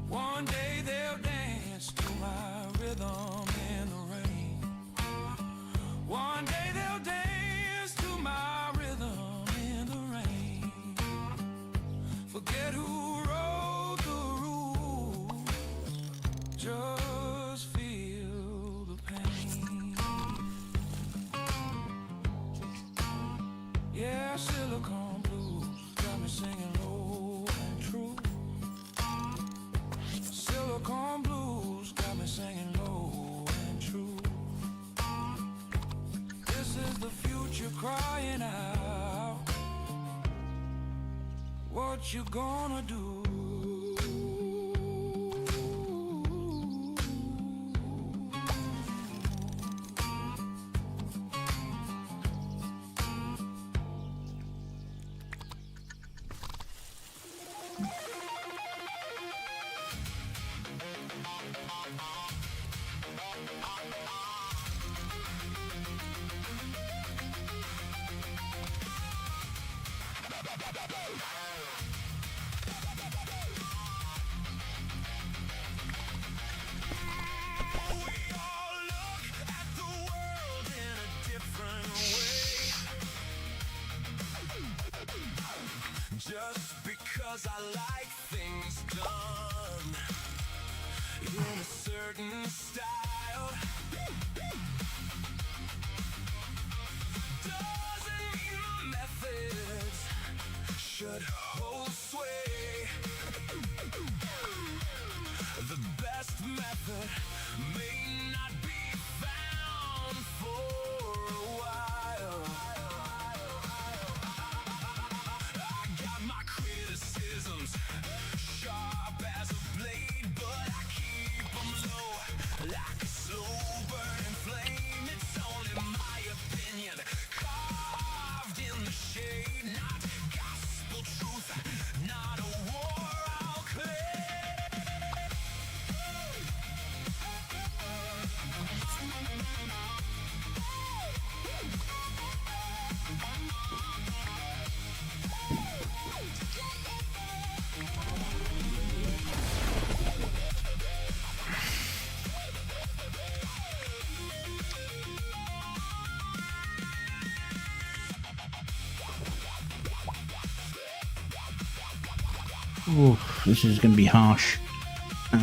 One day they'll dance to my rhythm in the rain. One day they'll dance to my rhythm in the rain. Forget who wrote the rules, just feel the pain. Yeah, silicone blues got me singing low and true. Silicone blues got me singing low and true. This is the future crying out. What you gonna do? Just because I like things done in a certain style doesn't mean my methods should hold sway. The best method may not be found for a while. I got my criticisms sharp as a blade, but I keep them low like a slow shade, not gospel truth, not a war I'll claim. Ooh, this is going to be harsh. Scream,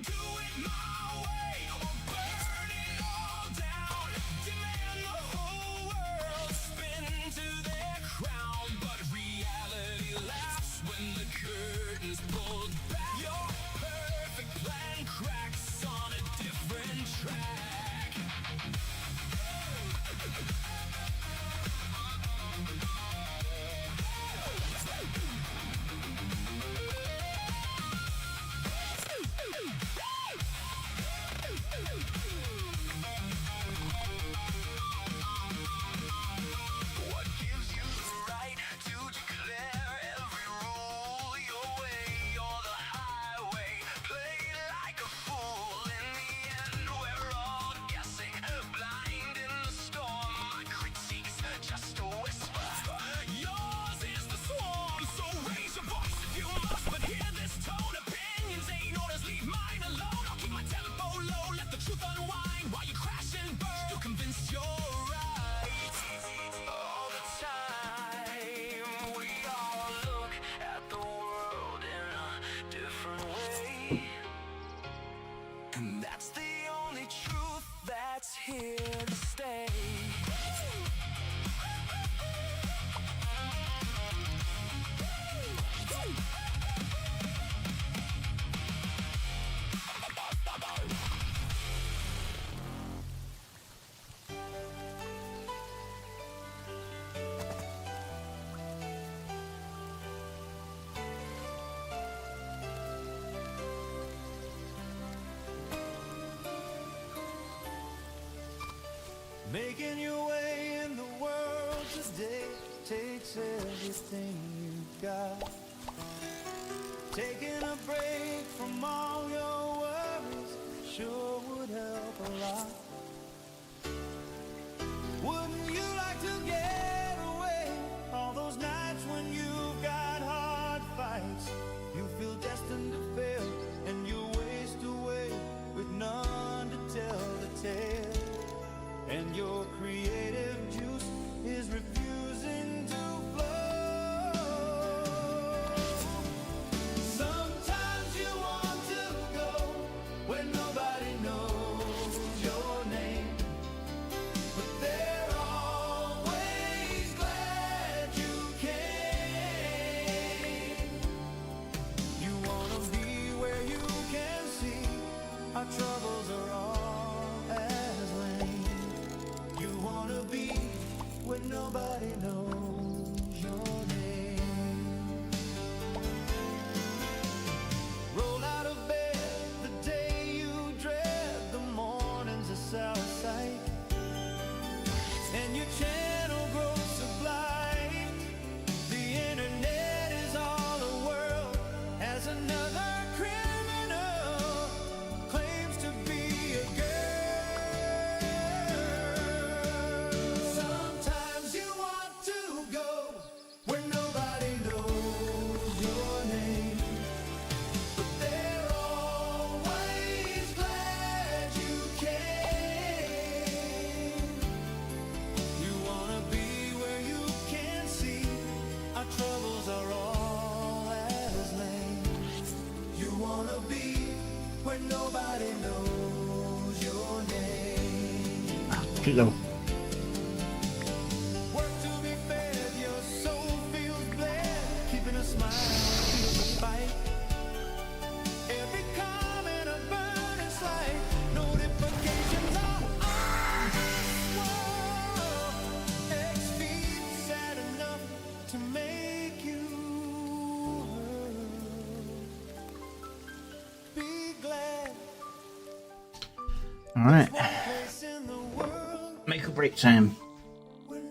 do it my way, or burn it all down. Demand the whole world spin to their crown. But reality laughs when the curtain's pulled back. Your perfect plan cracks on a different track. What gives you the right to declare every rule your way or the highway? Play like a fool. In the end, we're all guessing, blind in the storm. My critique's just a whisper. Yours is the swarm, so raise your voice if you must. But hear this tone: opinions ain't orders, leave mine alone. I'll keep my tempo low, let the truth unwind while you crash and burn. Still convinced you're right. All the time, we all look at the world in a different way. And that's the only truth that's here to stay. Making your way in the world today takes everything you've got. Taking a break from all your worries sure would help a lot. Wouldn't you like to get away? All those nights when you've got hard fights, you feel destined to fail, and you waste away with none to tell the tale. And your creative juice is refusing to flow. Sometimes you want to go where nobody knows your name, but they're always glad you came. You wanna be where you can see our troubles are all as lame. You wanna be where nobody knows your name. Roll out of bed the day you dread, the morning's a sour sight, and your channel grows sublime. The internet is all a world as another criminal claims to be a girl. Sometimes you want to go where nobody knows your name, but they're always glad you came. You wanna be where you can see our troubles are all as lame. You wanna be where nobody knows your name. Too low. Work to be fed, your soul feels bled. Keeping a smile feels a fight. Every comment a burning slight. Notifications are on this wall. X feeds sad enough to make you hurt. Be glad. All right. One place in the world Make or break time. where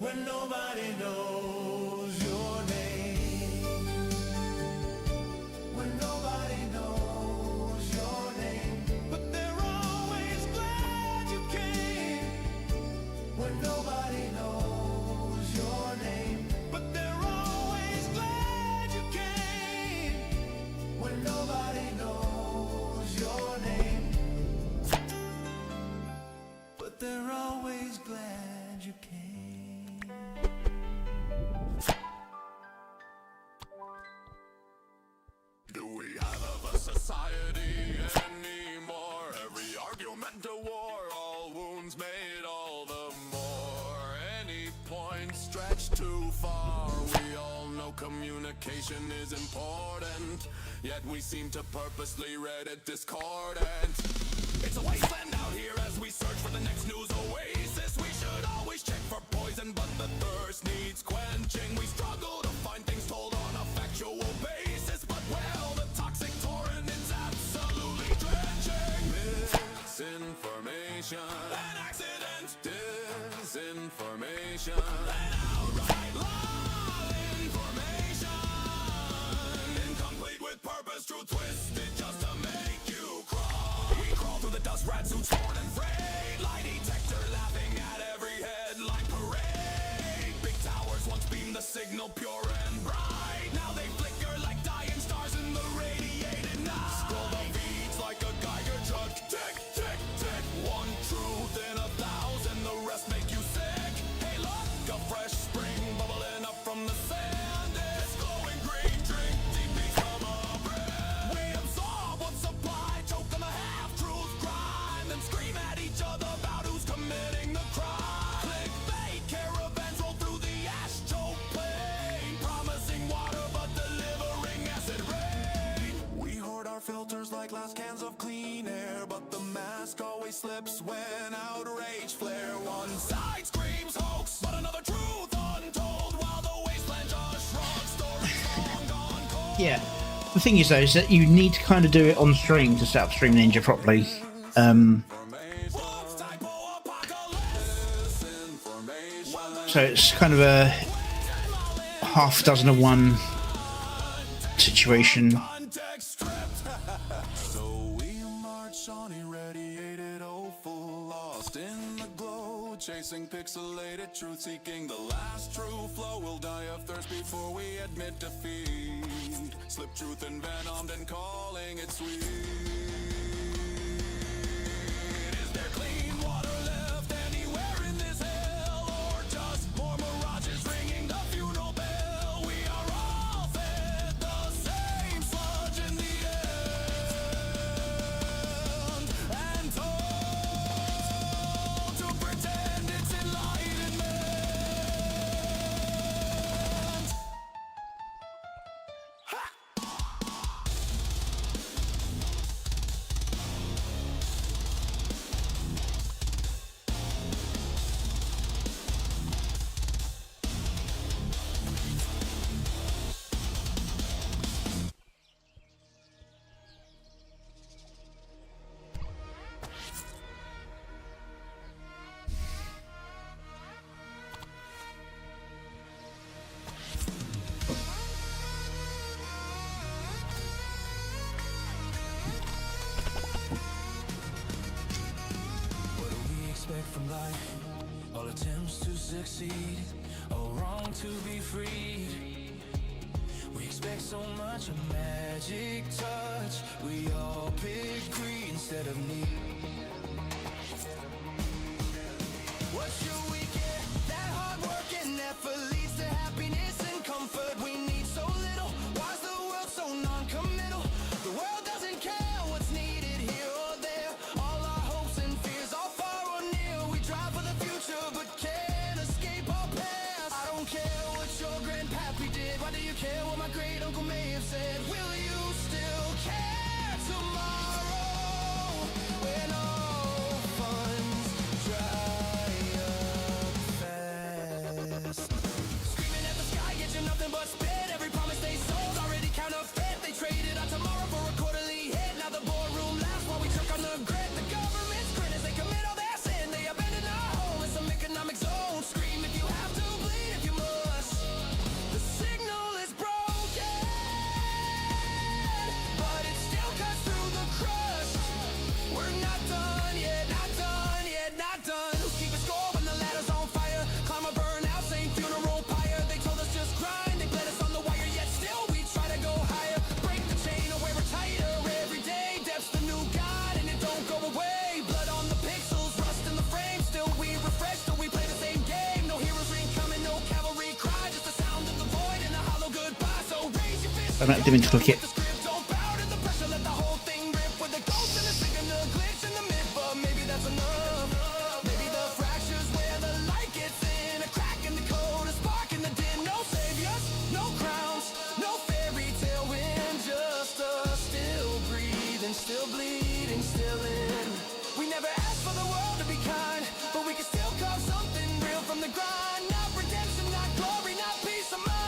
when nobody knows your name. When nobody knows your name. But they're always glad you came. When nobody knows your name. But they're always glad you came. When nobody knows your name. But they're always glad you came. Do we have a society anymore? Every argument a war, all wounds made all the more. Any point stretched too far. We all know communication is important, yet we seem to purposely read it discordant. It's a wasteland out here as we search for the next news oasis. We should always check for poison, but the thirst needs quenching. We struggle to find things told on a factual basis, but well, the toxic torrent is absolutely drenching. Misinformation, an accident, disinformation, an outright lie. Information incomplete with purpose, true twisted just to make you crawl. We crawl through the dust, rat suits torn and frayed. Lie detector laughing at every headline parade. Big towers once beamed the signal pure and bright. Now they flicker like dying stars in the radiated night. Scroll the feeds like a Geiger chart. Tick, tick, tick. One truth in 1,000, the rest make you sick. Hey look, a fresh spring bubbling up from the sand. It's glowing green, drink deep, become a brand. We absorb what's supplied, choke on the half-truth crime, then scream at each other about who's committing the crime. Clickbait caravans roll through the ash-choke plain, promising water but delivering acid rain. We hoard our filters like last cans of clean air, but the mask always slips when outrage flare. One side screams hoax, but another truth untold, while the wasteland just shrugs. Stories long gone cold. Yeah. The thing is, though, is that you need to kind of do it on stream to set up Stream Ninja properly. So it's kind of a half dozen of one situation. So we march on irradiated, hopeful, lost in the glow, chasing pixelated truth, seeking the last true flow. We'll die of thirst before we admit defeat. Slip truth and venomed and calling it sweet. Is there clean water left anywhere in this hell, or just more mirages ringing the funeral bell? We are all fed the same sludge in the end, and told to pretend it's enlightenment. What do we expect from life? All attempts to succeed, all wrong to be freed. We expect so much, a magic touch. We all pick greed instead of need. What should we get? That hard work and effort leads to happiness and comfort. We need so little. Why is the world so non-committal? The world doesn't care what's needed here or there. All our hopes and fears are far or near. We drive for the future but can't escape our past. I don't care what your grandpappy did. Why do you care what my great uncle may have said? Will you still care tomorrow when all funds dry up fast? Screaming at the sky, get you nothing but spit. Every promise they sold already counterfeit. They traded our tomorrow for a quarterly hit. Now the boardroom laughs while we choke on the grit. The government's grin as they commit all their sin. They abandon our home in some economic zone. Scream if you have to. I don't didn't mean to click it. Don't bow to the pressure, let the whole thing rip with the ghost and the signal, glitch in the mid, but maybe that's enough. Maybe the fractures where the light gets in, a crack in the code, a spark in the din. No saviors, no crowns, no fairy tale wind, just us still breathing, still bleeding, still in. We never asked for the world to be kind, but we can still carve something real from the grind. Not redemption, not glory, not peace of mind.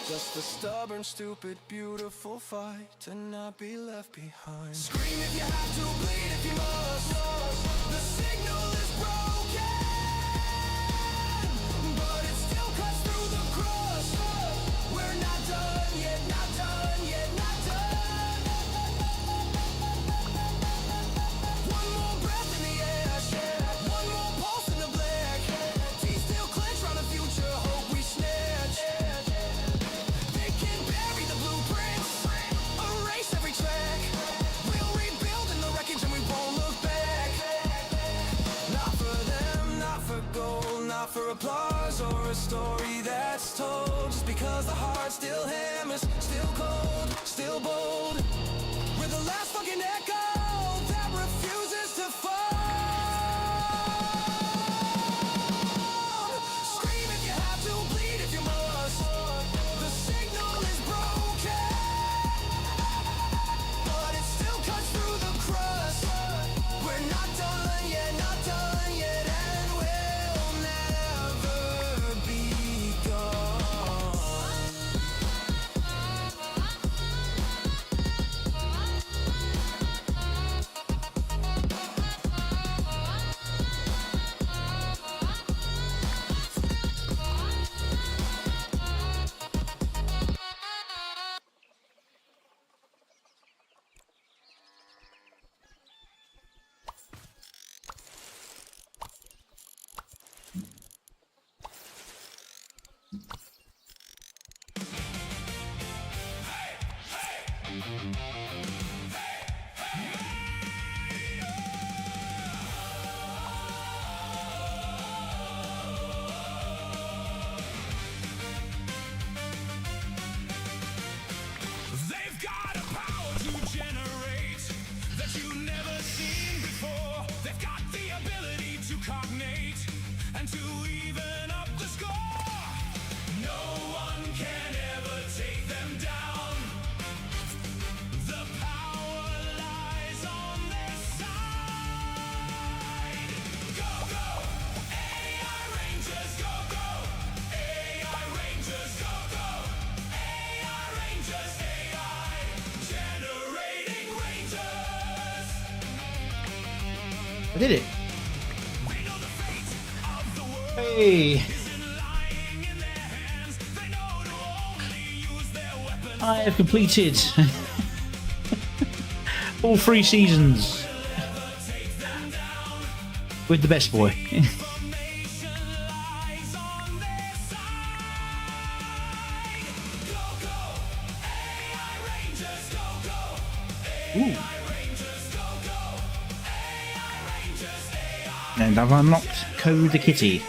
Just a stubborn, stupid, beautiful fight to not be left behind. Scream if you have to, bleed if you must. The signal is broken, but it still cuts through the crust. We're not done yet, not done yet, not done. One more breath in the air, one more pulse in the black. Teeth still clench round the future, hope we snatch. They can bury the blueprints, erase every track. We'll rebuild in the wreckage and we won't look back. Not for them, not for gold, not for applause or a story that's told. Just because the heart still hammers, still cold, still bold. We're the last fucking echo that refuses to fall. Scream if you have to, bleed if you must. The signal is broken, but it still cuts through the crust. We're not done yet, and we'll never be gone. They've got a power to generate that you've never seen before. They've got the ability to cognate and to even up the score. No one can ever take them down. The power lies on their side. Go, go, AI Rangers, go, go. AI Rangers, go, go. AI Rangers, AI generating Rangers. I did it. We know the fate of the world Hey, isn't lying in their hands. They know to only use their weapons. I have completed all 3 seasons with the best boy. Information lies on their side. Go, go, AI Rangers, go, go. Ooh. AI Rangers, go, go. AI Rangers, AI. And I've unlocked Code the Kitty.